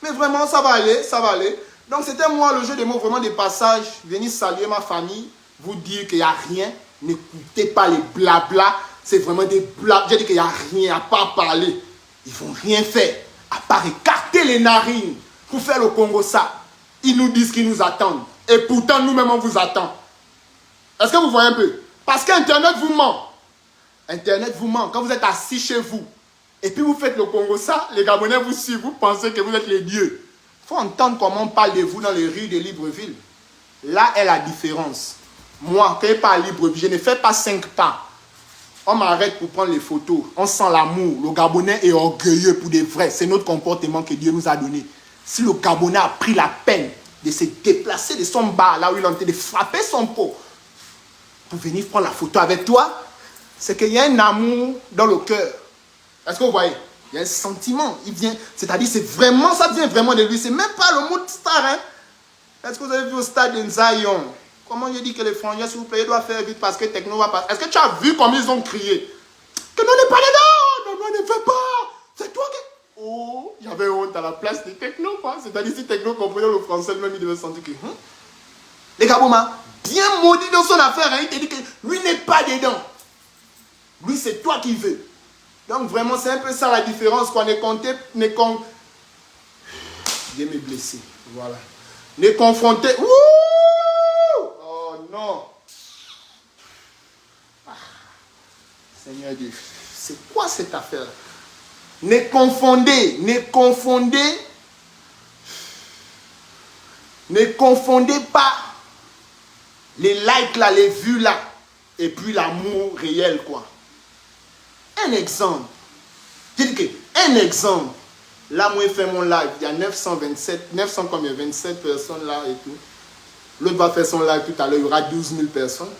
Mais vraiment, ça va aller, ça va aller. Donc, c'était moi, le jeu des mots, vraiment des passages. Venir saluer ma famille, vous dire qu'il n'y a rien. N'écoutez pas les blabla. C'est vraiment des blabla. J'ai dit qu'il n'y a rien à part parler. Ils ne vont rien faire, à part écarter les narines pour faire le Congo ça. Ils nous disent qu'ils nous attendent. Et pourtant, nous-mêmes, on vous attend. Est-ce que vous voyez un peu? Parce qu'Internet vous ment. Internet vous ment. Quand vous êtes assis chez vous, et puis vous faites le Congo ça, les Gabonais vous suivent, vous pensez que vous êtes les dieux. Il faut entendre comment on parle de vous dans les rues de Libreville. Là est la différence. Moi, quand je parle à Libreville, je ne fais pas 5 pas. On m'arrête pour prendre les photos. On sent l'amour. Le Gabonais est orgueilleux pour des vrais. C'est notre comportement que Dieu nous a donné. Si le Gabonais a pris la peine de se déplacer de son bar, là où il est en train de frapper son pot, pour venir prendre la photo avec toi, c'est qu'il y a un amour dans le cœur. Est-ce que vous voyez? Il y a un sentiment. Il vient, c'est-à-dire, c'est vraiment, ça vient vraiment de lui. C'est même pas le mot de star, hein. Est-ce que vous avez vu au stade de Zion? Comment je dis que les frangins, s'il vous plaît, doivent faire vite parce que Techno va passer. Est-ce que tu as vu comme ils ont crié? Que non, n'est pas dedans! Non, ne fais pas! C'est toi qui... Oh, j'avais honte à la place de Techno, quoi. C'est-à-dire, si Techno comprenait le français, même il devait sentir que... Les gars, bien maudit dans son affaire, hein, il te dit que lui n'est pas dedans. Lui, c'est toi qui veux. Donc, vraiment, c'est un peu ça la différence, quoi. Viens me blesser. Voilà. Ne confronter. Ouh! Oh non. Ah. Seigneur Dieu. C'est quoi cette affaire? Ne confondez pas les likes là, les vues là, et puis l'amour réel, quoi. Un exemple. J'ai dit que, un exemple. Là, moi, je fais mon live. Il y a 27 personnes là et tout. L'autre va faire son live tout à l'heure. Il y aura 12 000 personnes.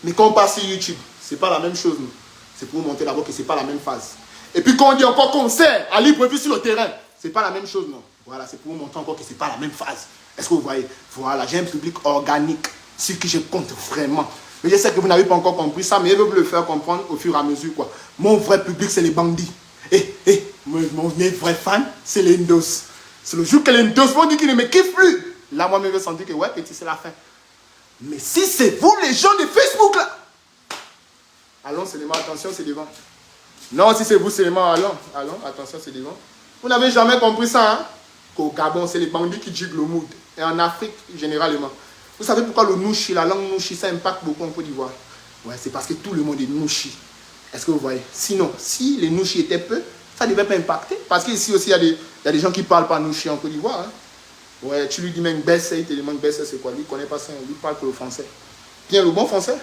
Mais quand on passe sur YouTube, c'est pas la même chose. C'est pour vous montrer d'abord que c'est pas la même phase. Et puis quand on dit encore concert à Libreville sur le terrain, c'est pas la même chose, non. Voilà, c'est pour vous montrer encore que c'est pas la même phase. Est-ce que vous voyez? Voilà, j'ai un public organique sur qui je compte vraiment. Mais je sais que vous n'avez pas encore compris ça, mais je veux vous le faire comprendre au fur et à mesure, quoi. Mon vrai public, c'est les bandits. Mon vrai fan, c'est les Ndos. C'est le jour que les Ndos vont dire qu'ils ne me kiffent plus. Là, moi, je vais sentir que, ouais, petit, c'est la fin. Mais si c'est vous, les gens de Facebook, là. Allons, seulement, attention, c'est devant. Non, si c'est vous, seulement, allons, attention, c'est devant. Vous n'avez jamais compris ça, hein? Qu'au Gabon, c'est les bandits qui jiguent le mood. Et en Afrique, généralement. Vous savez pourquoi le nouchi, la langue nouchi, ça impacte beaucoup en Côte d'Ivoire? Ouais, c'est parce que tout le monde est nouchi. Est-ce que vous voyez? Sinon, si les nouchis étaient peu, ça ne devait pas impacter. Parce qu'ici aussi, il y a des gens qui ne parlent pas nouchi en Côte d'Ivoire. Hein? Ouais, tu lui dis même Bessé, il te demande Bessé, c'est quoi? Lui, il ne connaît pas ça, lui, parle que le français. Bien, le bon français.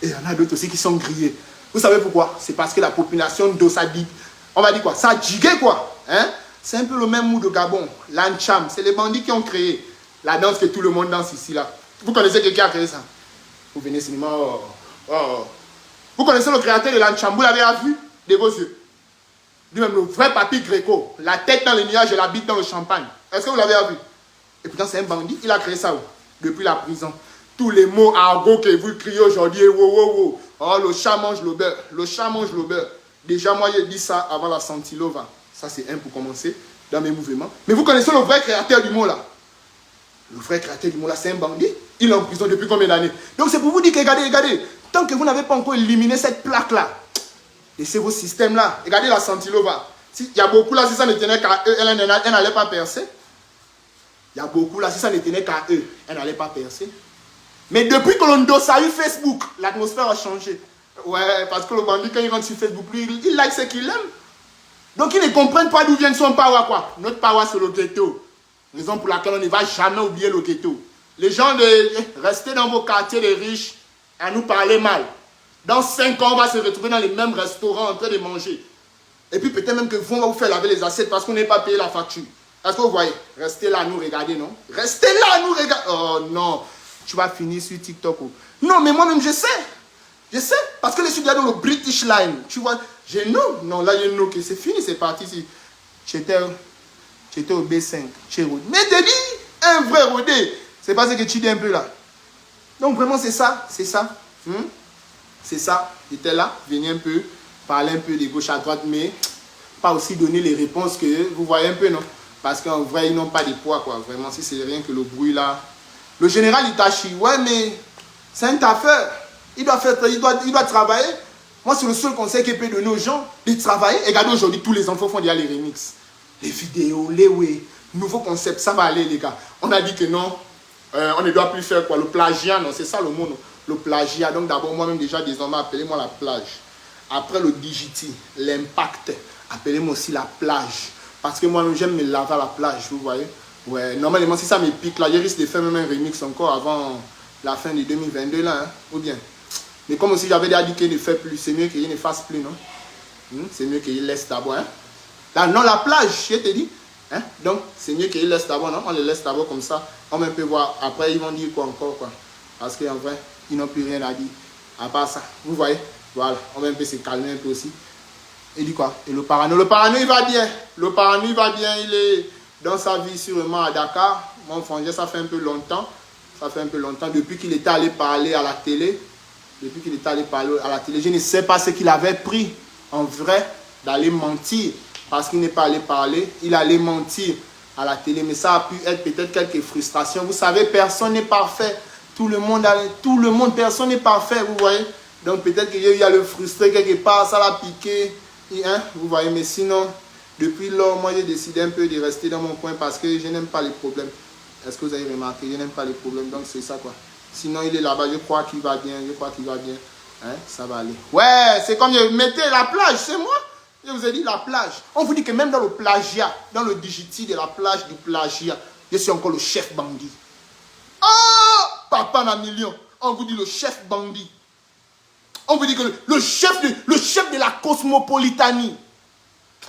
Et il y en a d'autres aussi qui sont grillés. Vous savez pourquoi? C'est parce que la population d'Ossadib, on va dire quoi? Ça a digué, quoi. Hein? C'est un peu le même mood de Gabon. L'Ancham, c'est les bandits qui ont créé la danse que tout le monde danse ici, là. Vous connaissez quelqu'un qui a créé ça? Vous venez cinéma. Vous connaissez le créateur de l'Ancham? Vous l'avez vu de vos yeux? Lui-même, le vrai papy Gréco. La tête dans les nuages et la bite dans le champagne. Est-ce que vous l'avez vu? Et pourtant, c'est un bandit. Il a créé ça où? Depuis la prison. Tous les mots argot que vous criez aujourd'hui. Oh, le chat mange le beurre. Le chat mange le beurre. Déjà, moi, j'ai dit ça avant la Santilova. Ça, c'est un pour commencer. dans mes mouvements. Mais vous connaissez le vrai créateur du mot là. Le vrai créateur du mot là, c'est un bandit. Il est en prison depuis combien d'années? Donc c'est pour vous dire que, regardez, tant que vous n'avez pas encore éliminé cette plaque là, laissez vos systèmes là. Regardez la Santilova. Il y a beaucoup là, si ça ne tenait qu'à eux, elle n'allait pas percer. Il y a beaucoup là, si ça ne tenait qu'à eux, elle n'allait pas percer. Mais depuis que l'on a eu Facebook, l'atmosphère a changé. Ouais, parce que le bandit, quand il rentre sur Facebook, lui, il like ce qu'il aime. Donc ils ne comprennent pas d'où vient son power, quoi. Notre power, c'est le ghetto. Raison pour laquelle on ne va jamais oublier le ghetto. Les gens, restez dans vos quartiers de riches à nous parler mal. Dans 5 ans, on va se retrouver dans les mêmes restaurants en train de manger. Et puis peut-être même que on va vous faire laver les assiettes parce qu'on n'est pas payé la facture. Est-ce que vous voyez? Restez là à nous regarder, non? Restez là à nous regarder. Oh non, tu vas finir sur TikTok. Non, mais moi-même, je sais. Je sais. Parce que les sud dans le British Line. Tu vois, j'ai non. Non, là, il y a non, c'est fini, c'est parti. J'étais au B5. Mais t'es dit, un vrai rodé. C'est pas ce que tu dis un peu là. Donc vraiment, c'est ça. C'est ça. C'est ça. J'étais là, venez un peu, parler un peu de gauche à droite, mais pas aussi donner les réponses que vous voyez un peu, non? Parce qu'en vrai, ils n'ont pas de poids, quoi. Vraiment, si c'est rien que le bruit là. Le général Itachi, ouais, mais c'est une affaire. Il doit travailler. Moi, c'est le seul conseil qu'il peut donner aux gens, de travailler. Et regardez, aujourd'hui, tous les enfants font déjà les remixes. Les vidéos, les way, nouveaux concepts, ça va aller, les gars. On a dit que non, on ne doit plus faire quoi? Le plagiat, non, c'est ça le mot, non? Le plagiat. Donc d'abord, moi-même déjà, désormais, appelez-moi la plage. Après le digiti, l'impact, appelez-moi aussi la plage. Parce que moi-même, j'aime me laver à la plage, vous voyez. Ouais, normalement, si ça me pique là, je risque de faire même un remix encore avant la fin de 2022 là, hein, ou bien. Mais comme aussi j'avais déjà dit qu'il ne fait plus, c'est mieux qu'il ne fasse plus, non? C'est mieux qu'il laisse d'abord, hein. Là, non, la plage, je te dis. Hein? Donc, c'est mieux qu'il laisse d'abord, non? On les laisse d'abord comme ça. On peut voir. Après, ils vont dire quoi encore, quoi. Parce qu'en vrai, ils n'ont plus rien à dire. À part ça, vous voyez? Voilà, on va un peu se calmer un peu aussi. Il dit quoi? Et le parano, il va bien. Le parano, il va bien. Il est dans sa vie sûrement à Dakar. Mon frangin, ça fait un peu longtemps. Ça fait un peu longtemps. Depuis qu'il était allé parler à la télé. Depuis qu'il était allé parler à la télé. Je ne sais pas ce qu'il avait pris. En vrai, d'aller mentir. Parce qu'il n'est pas allé parler. Il allait mentir à la télé. Mais ça a pu être peut-être quelques frustrations. Vous savez, personne n'est parfait. Tout le monde, personne n'est parfait, vous voyez. Donc peut-être qu'il y a le frustré quelque part, ça l'a piqué. Et, hein, vous voyez, mais sinon, depuis lors, moi j'ai décidé un peu de rester dans mon coin parce que je n'aime pas les problèmes. Est-ce que vous avez remarqué? Je n'aime pas les problèmes, donc c'est ça quoi. Sinon il est là-bas, je crois qu'il va bien, Hein, ça va aller. Ouais, c'est comme je mettais la plage, c'est moi. Je vous ai dit la plage. On vous dit que même dans le plagiat, dans le digiti de la plage du plagiat, je suis encore le chef bandit. Oh, papa n'a million. On vous dit le chef bandit. On vous dit que le chef de la cosmopolitanie.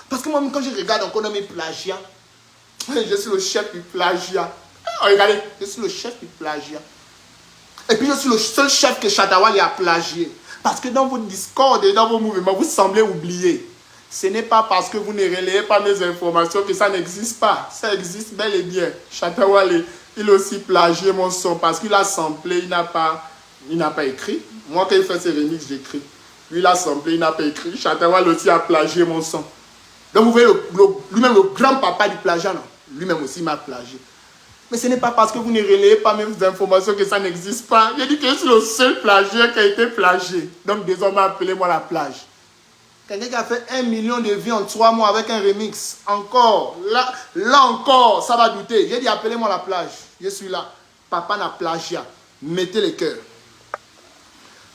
Parce que moi, quand je regarde encore dans mes plagiats, je suis le chef du plagiat. Oh, regardez, je suis le chef du plagiat. Et puis je suis le seul chef que Chatawali a plagié. Parce que dans vos discords et dans vos mouvements, vous semblez oublier. Ce n'est pas parce que vous ne relayez pas mes informations que ça n'existe pas. Ça existe bel et bien. Chatawali, il a aussi plagié mon son parce qu'il a samplé, il n'a pas écrit. Moi, quand il fait ses remixes, j'écris. Lui, il a samplé, il n'a pas écrit. Chatawali aussi a plagié mon son. Donc, vous voyez, lui-même, le grand papa du plagiat, non? Lui-même aussi m'a plagié. Mais ce n'est pas parce que vous ne relayez pas mes informations que ça n'existe pas. J'ai dit que je suis le seul plagiat qui a été plagié. Donc, désormais, appelez-moi la plage. Quelqu'un qui a fait 1 million de vues en 3 mois avec un remix. Encore. Là encore, ça va douter. J'ai dit, appelez-moi la plage. Je suis là. Papa n'a plagiat. Mettez les cœurs.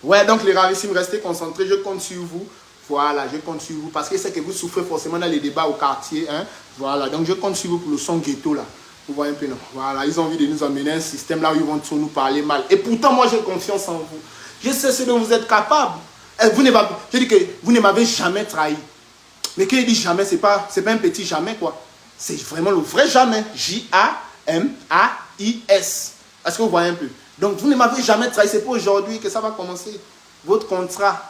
Ouais, donc les rarissimes, restez concentrés. Je compte sur vous. Voilà, je compte sur vous. Parce que c'est que vous souffrez forcément dans les débats au quartier. Hein. Voilà, donc je compte sur vous pour le son ghetto là. Vous voyez un peu, non? Voilà, ils ont envie de nous emmener un système là où ils vont toujours nous parler mal. Et pourtant, moi, j'ai confiance en vous. Je sais ce dont vous êtes capable. Je dis que vous ne m'avez jamais trahi. Mais quand il dit jamais, c'est pas un petit jamais, quoi. C'est vraiment le vrai jamais. J-A-M-A-I-S. Est-ce que vous voyez un peu? Donc, vous ne m'avez jamais trahi. C'est pour aujourd'hui que ça va commencer. Votre contrat.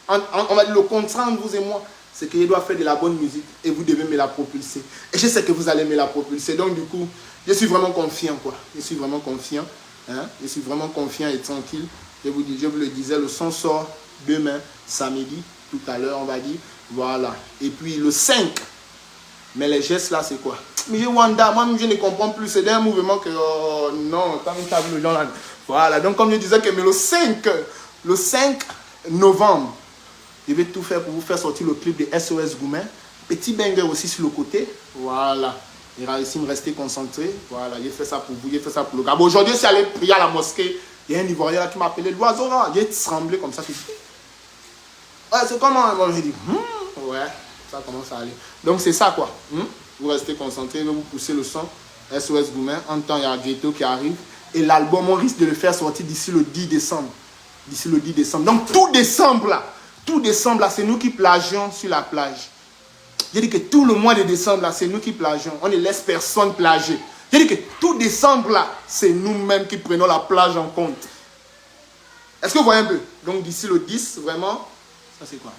On va dire le contrat entre vous et moi. C'est que je dois faire de la bonne musique et vous devez me la propulser. Et je sais que vous allez me la propulser. Donc, du coup, je suis vraiment confiant, quoi. Je suis vraiment confiant. Hein? Je suis vraiment confiant et tranquille. Je vous le disais, le son sort demain, samedi, tout à l'heure, on va dire. Voilà. Et puis, le 5, Mais les gestes là, c'est quoi? Mais Wanda, moi je ne comprends plus. C'est un mouvement que non, quand tu as vu le gens là. Voilà, donc comme je disais que mais le 5 novembre, je vais tout faire pour vous faire sortir le clip de SOS Goumen. Petit banger aussi sur le côté. Voilà. Il a réussi à me rester concentré. Voilà, j'ai fait ça pour vous, j'ai fait ça pour le gars. Bon, aujourd'hui, je suis allé prier à la mosquée. Il y a un Ivoirien là qui m'a appelé l'oiseau là. J'ai tremblé comme ça. Ouais, c'est comment? Bon, j'ai dit, ouais, ça commence à aller. Donc c'est ça quoi. Vous restez concentré, vous poussez le son. SOS Goumen. En temps, il y a Ghetto qui arrive. Et l'album, on risque de le faire sortir d'ici le 10 décembre. D'ici le 10 décembre. Donc tout décembre là, c'est nous qui plagions sur la plage. J'ai dit que tout le mois de décembre là, c'est nous qui plagions. On ne laisse personne plagier. J'ai dit que tout décembre là, c'est nous-mêmes qui prenons la plage en compte. Est-ce que vous voyez un peu? Donc d'ici le 10, vraiment, ça c'est quoi?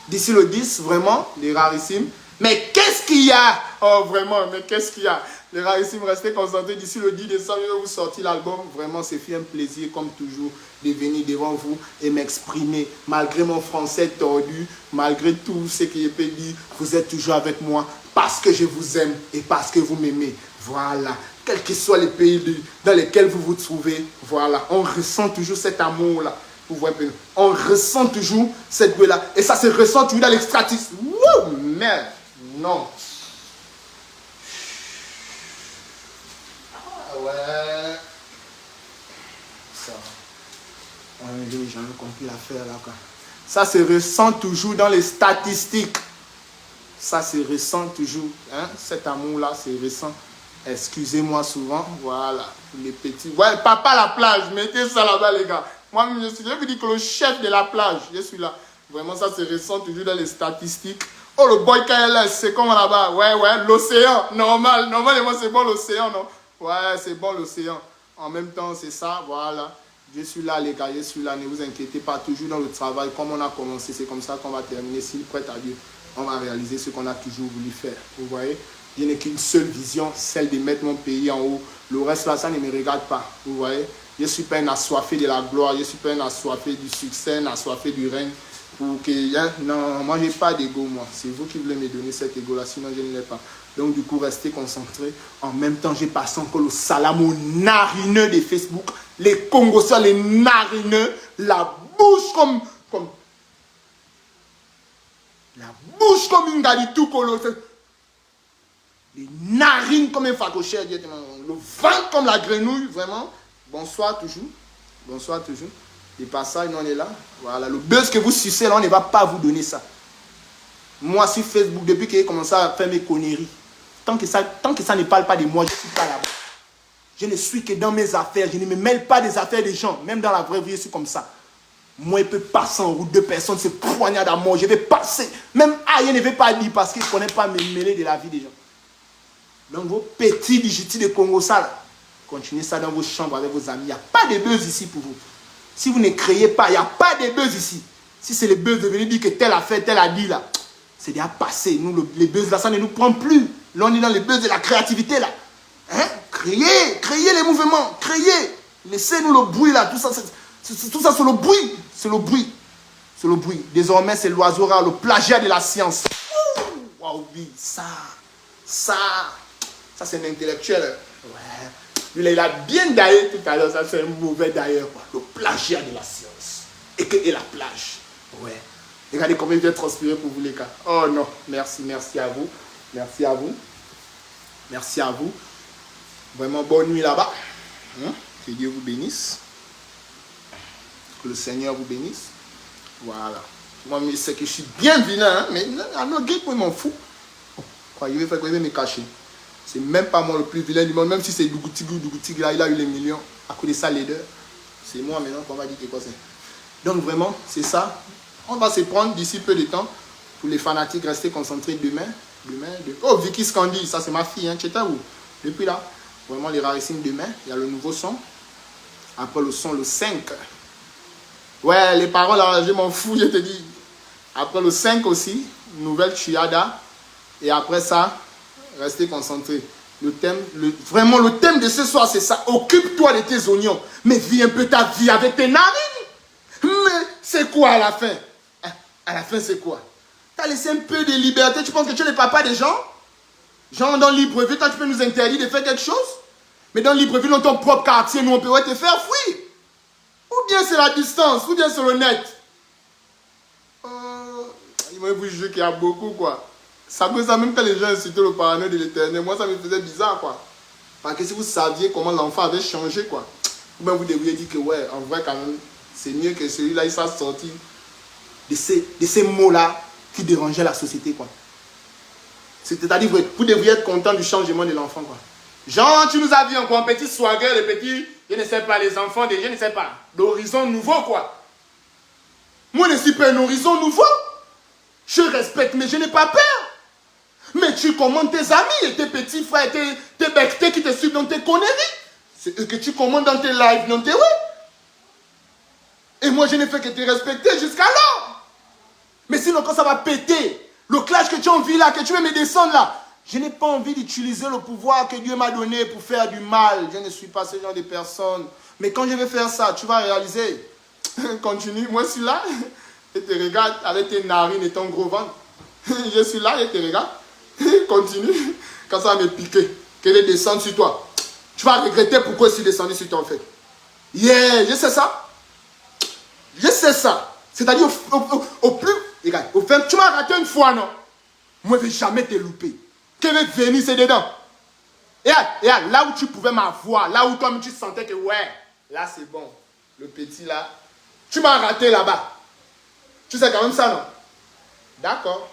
D'ici le 10, vraiment, les rarissimes. Mais qu'est-ce qu'il y a? Oh vraiment, mais qu'est-ce qu'il y a? Les rarissimes, restez concentrés. D'ici le 10 décembre, je vais vous sortir l'album. Vraiment, c'est fait un plaisir, comme toujours, de venir devant vous et m'exprimer. Malgré mon français tordu, malgré tout ce que je peux dire, vous êtes toujours avec moi parce que je vous aime et parce que vous m'aimez. Voilà. Quels que soient les pays dans lesquels vous vous trouvez, voilà. On ressent toujours cet amour-là. Vous voyez, on ressent toujours cette bulle-là. Et ça se ressent toujours dans l'extratis. Wouh, merde. Non. Ouais. Ça. J'en ai compris l'affaire là. Quoi. Ça se ressent toujours dans les statistiques. Ça se ressent toujours. Hein? Cet amour-là, c'est ressent. Excusez-moi souvent. Voilà. Les petits. Ouais, papa la plage. Mettez ça là-bas, les gars. Moi, je vous dis que le chef de la plage, je suis là. Vraiment, ça se ressent toujours dans les statistiques. Oh, le boy KLS, c'est comment là-bas? Ouais, l'océan. Normalement, c'est bon l'océan, non? Ouais, c'est bon l'océan. En même temps, c'est ça, voilà. Je suis là, les gars, je suis là. Ne vous inquiétez pas, toujours dans le travail. Comme on a commencé, c'est comme ça qu'on va terminer. S'il prête à Dieu, on va réaliser ce qu'on a toujours voulu faire. Vous voyez? Il n'y a qu'une seule vision, celle de mettre mon pays en haut. Le reste là, ça ne me regarde pas. Vous voyez? Je ne suis pas un assoiffé de la gloire, je ne suis pas un assoiffé du succès, un assoiffé du règne. Pour que, hein, non, moi je n'ai pas d'ego, moi. C'est vous qui voulez me donner cet ego-là, sinon je ne l'ai pas. Donc du coup, restez concentrés. En même temps, j'ai passé encore le salam aux narineux de Facebook. Les Congolais, les narineux, la bouche comme une gaditou colossale. Les narines comme un facochère, le ventre comme la grenouille, vraiment. Bonsoir toujours. Bonsoir toujours. Et passage, on est là. Voilà, le buzz que vous sucez là, on ne va pas vous donner ça. Moi, sur Facebook, depuis que j'ai commencé à faire mes conneries, tant que ça ne parle pas de moi, je ne suis pas là-bas. Je ne suis que dans mes affaires. Je ne me mêle pas des affaires des gens. Même dans la vraie vie, je suis comme ça. Moi, je peux passer en route, deux personnes se poignardent à moi. Je vais passer. Même je ne vais pas dire parce qu'il ne connaît pas me mêler de la vie des gens. Donc, vos petits digits de Congo, ça là. Continuez ça dans vos chambres avec vos amis. Il n'y a pas de buzz ici pour vous. Si vous ne créez pas, il n'y a pas de buzz ici. Si c'est le buzz de venir dire que tel a fait, tel a dit là, c'est déjà passé. Nous, les buzz là, ça ne nous prend plus. Là, on est dans les buzz de la créativité là. Hein? Créez les mouvements, créez. Laissez-nous le bruit là. Tout ça, c'est le bruit. C'est le bruit. C'est le bruit. Désormais, c'est l'oiseau rare, le plagiat de la science. Waouh, oui, ça, c'est un intellectuel. Ouais. Il a bien d'ailleurs tout à l'heure, ça c'est un mauvais d'ailleurs, le plagiat de la science. Et la plage. Ouais. Regardez combien je viens transpirer pour vous les gars. Oh non, merci à vous. Merci à vous. Merci à vous. Vraiment bonne nuit là-bas. Hein? Que Dieu vous bénisse. Que le Seigneur vous bénisse. Voilà. Moi, c'est que je suis bien vilain, hein? Mais non, moi, m'en fous. Quoi, il va me cacher. C'est même pas moi le plus vilain du monde, même si c'est Dougoutigou là, il a eu les millions. À cause de ça, leader. C'est moi maintenant qu'on va dire que quoi c'est. Donc vraiment, c'est ça. On va se prendre d'ici peu de temps. Pour les fanatiques, rester concentrés demain. Oh, Vicky Scandi, ça c'est ma fille, hein, tu étais où? Depuis là. Vraiment les rarissimes demain. Il y a le nouveau son. Après le son, le 5. Ouais, les paroles là, je m'en fous, je te dis. Après le 5 aussi, nouvelle Chiada. Et après ça, restez concentrés. Vraiment, le thème de ce soir, c'est ça. Occupe-toi de tes oignons. Mais vis un peu ta vie avec tes narines. Mais c'est quoi à la fin? À la fin, c'est quoi? Tu as laissé un peu de liberté. Tu penses que tu es le papa des gens? Genre dans Libreville, toi tu peux nous interdire de faire quelque chose? Mais dans Libreville, dans ton propre quartier, nous on peut te faire fuir. Ou bien c'est la distance, ou bien c'est le net. Il m'a vous juger qu'il y a beaucoup quoi. Ça peut ça même quand les gens insultaient le parano de l'Éternel. Moi ça me faisait bizarre quoi. Parce que si vous saviez comment l'enfant avait changé quoi. Ou bien vous devriez dire que ouais, en vrai quand même, c'est mieux que celui-là, il soit sorti de ces mots-là qui dérangeaient la société quoi. C'est-à-dire vous devriez être content du changement de l'enfant quoi. Genre, tu nous as vu encore un petit swagger, les petits, je ne sais pas, les enfants, je ne sais pas, d'horizon nouveau quoi. Moi, je ne suis pas un horizon nouveau. Je respecte, mais je n'ai pas peur. Mais tu commandes tes amis et tes petits frères, tes bectés qui te suivent dans tes conneries. C'est eux que tu commandes dans tes lives, dans tes web. Et moi, je ne fais que te respecter jusqu'alors. Mais sinon, quand ça va péter, le clash que tu as envie là, que tu veux me descendre là, je n'ai pas envie d'utiliser le pouvoir que Dieu m'a donné pour faire du mal. Je ne suis pas ce genre de personne. Mais quand je vais faire ça, tu vas réaliser. Continue. Moi, je suis là. Je te regarde avec tes narines et ton gros ventre. Je suis là, je te regarde. Continue. Quand ça va me piquer, que je descende sur toi. Tu vas regretter pourquoi je suis descendu sur toi en fait. Yeah, je sais ça. Je sais ça. C'est-à-dire au plus... Regarde, au fait, tu m'as raté une fois, non? Moi, je ne vais jamais te louper. Que veut venir, c'est dedans. Et là où tu pouvais m'avoir, là où toi tu sentais que ouais, là c'est bon. Le petit là, tu m'as raté là-bas. Tu sais quand même ça, non? D'accord.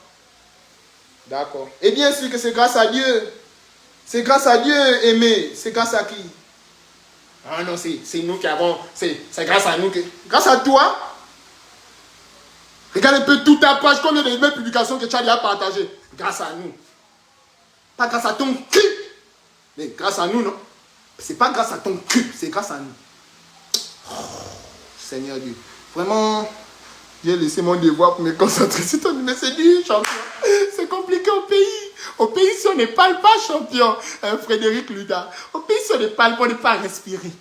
D'accord. Et bien sûr que c'est grâce à Dieu. C'est grâce à Dieu, aimé. C'est grâce à qui? Ah non, c'est nous qui avons. C'est grâce à nous que. Grâce à toi. Regarde un peu toute ta page, combien de nouvelles publications que tu as déjà partagées. Grâce à nous. Pas grâce à ton cul. Mais grâce à nous, non? C'est pas grâce à ton cul, c'est grâce à nous. Oh, Seigneur Dieu. Vraiment, j'ai laissé mon devoir pour me concentrer sur ton numéro. C'est dur, champion. C'est compliqué au pays. Au pays, si on ne parle pas, champion. Frédéric Luda. Au pays, si on ne parle pas, on ne peut pas respirer.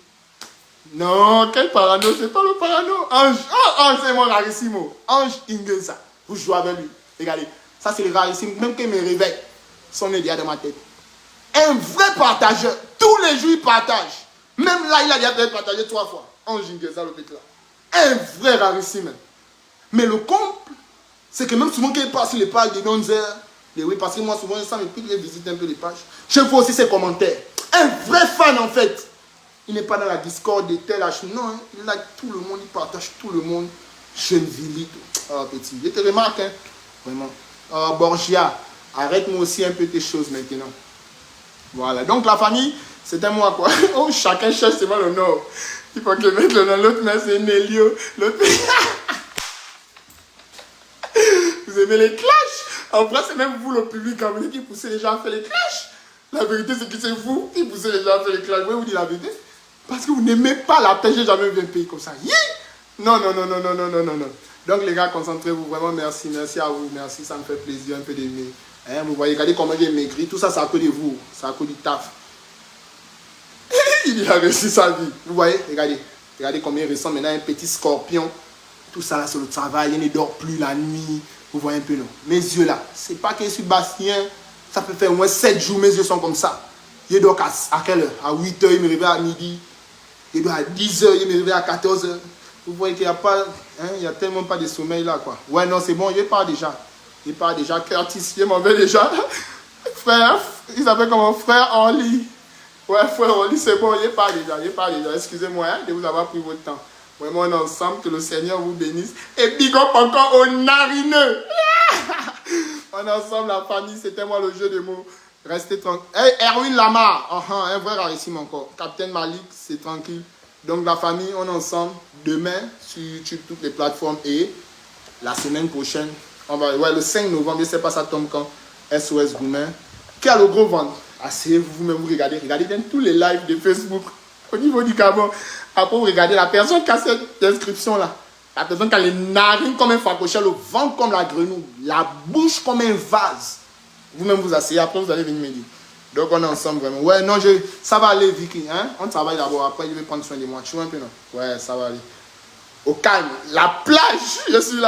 Non, quel parano, c'est pas le parano. Ange, oh, Ange, c'est mon rarissimo. Ange Ingeza. Vous jouez avec lui. Regardez, ça c'est le rarissimo. Même qu'il me réveille. Son idée dans ma tête. Un vrai partageur. Tous les jours, il partage. Même là, il a déjà partagé 3 fois. Ange Ingeza, le petit là. Un vrai rarissime. Mais le comble, c'est que même souvent qu'il passe les pages de 11 heures, oui, parce que moi, souvent, ça me pique, je visite un peu les pages. Je vois aussi ses commentaires. Un vrai fan, en fait. Il n'est pas dans la discorde de tel H. Non, hein, il like tout le monde, il partage tout le monde. Gennevilliers, tout. Oh, petit. Je te remarque, hein. Vraiment. Oh, Borgia. Arrête-moi aussi un peu tes choses maintenant. Voilà. Donc la famille, c'était moi quoi. Oh, chacun cherche seulement le nom. Il faut que mettre le nom. L'autre main c'est Nélio. L'autre. Vous aimez les clashs? En vrai, c'est même vous le public qui poussez les gens à faire les clashs. La vérité, c'est que c'est vous qui poussez les gens à faire les clashs. Oui, vous dites la vérité. Parce que vous n'aimez pas la paix. J'ai jamais vu un pays comme ça. Yeah! Non. Donc les gars, concentrez-vous. Vraiment, merci. Merci à vous. Merci, ça me fait plaisir un peu d'aimer. Hein, vous voyez, regardez comment j'ai maigri. Tout ça, c'est à cause de vous. C'est à cause du taf. Il a réussi sa vie. Vous voyez, regardez. Regardez combien il ressemble maintenant à un petit scorpion. Tout ça là, c'est le travail. Il ne dort plus la nuit. Vous voyez un peu, non? Mes yeux là, c'est pas que je suis Bastien. Ça peut faire au moins 7 jours, mes yeux sont comme ça. Je dors à quelle heure? À 8 h, il me réveille à midi. Je dors à 10 h, il me réveille à 14 h. Vous voyez qu'il n'y a pas, hein, il n'y a tellement pas de sommeil là, quoi. Ouais, non, c'est bon, je pars déjà. Je pars déjà. Curtis, je m'en vais déjà. Frère, il s'appelle comment? Frère Orly. Ouais, frère Orly, c'est bon, je pars déjà. Excusez-moi hein, de vous avoir pris votre temps. Vraiment, on est ensemble, que le Seigneur vous bénisse. Et big up encore aux narineux. On est ensemble, la famille, c'était moi le jeu de mots. Restez tranquille. Hey, Erwin Lamar, un vrai rarissime encore. Captain Malik, c'est tranquille. Donc la famille, on est ensemble demain sur YouTube, toutes les plateformes et la semaine prochaine, on va, ouais, le 5 novembre, je ne sais pas ça tombe quand, SOS Goumen. Qui a le gros ventre? Asseyez-vous vous-même, vous regardez dans tous les lives de Facebook au niveau du Gabon. Après, vous regardez la personne qui a cette description là. La personne qui a les narines comme un phacochère, le ventre comme la grenouille, la bouche comme un vase. Vous-même vous asseyez, après vous allez venir me dire. Donc on est ensemble vraiment. Ouais, non, ça va aller, Vicky. Hein? On travaille d'abord, après je vais prendre soin de moi. Tu vois un peu, non? Ouais, ça va aller. Au calme, la plage, je suis là.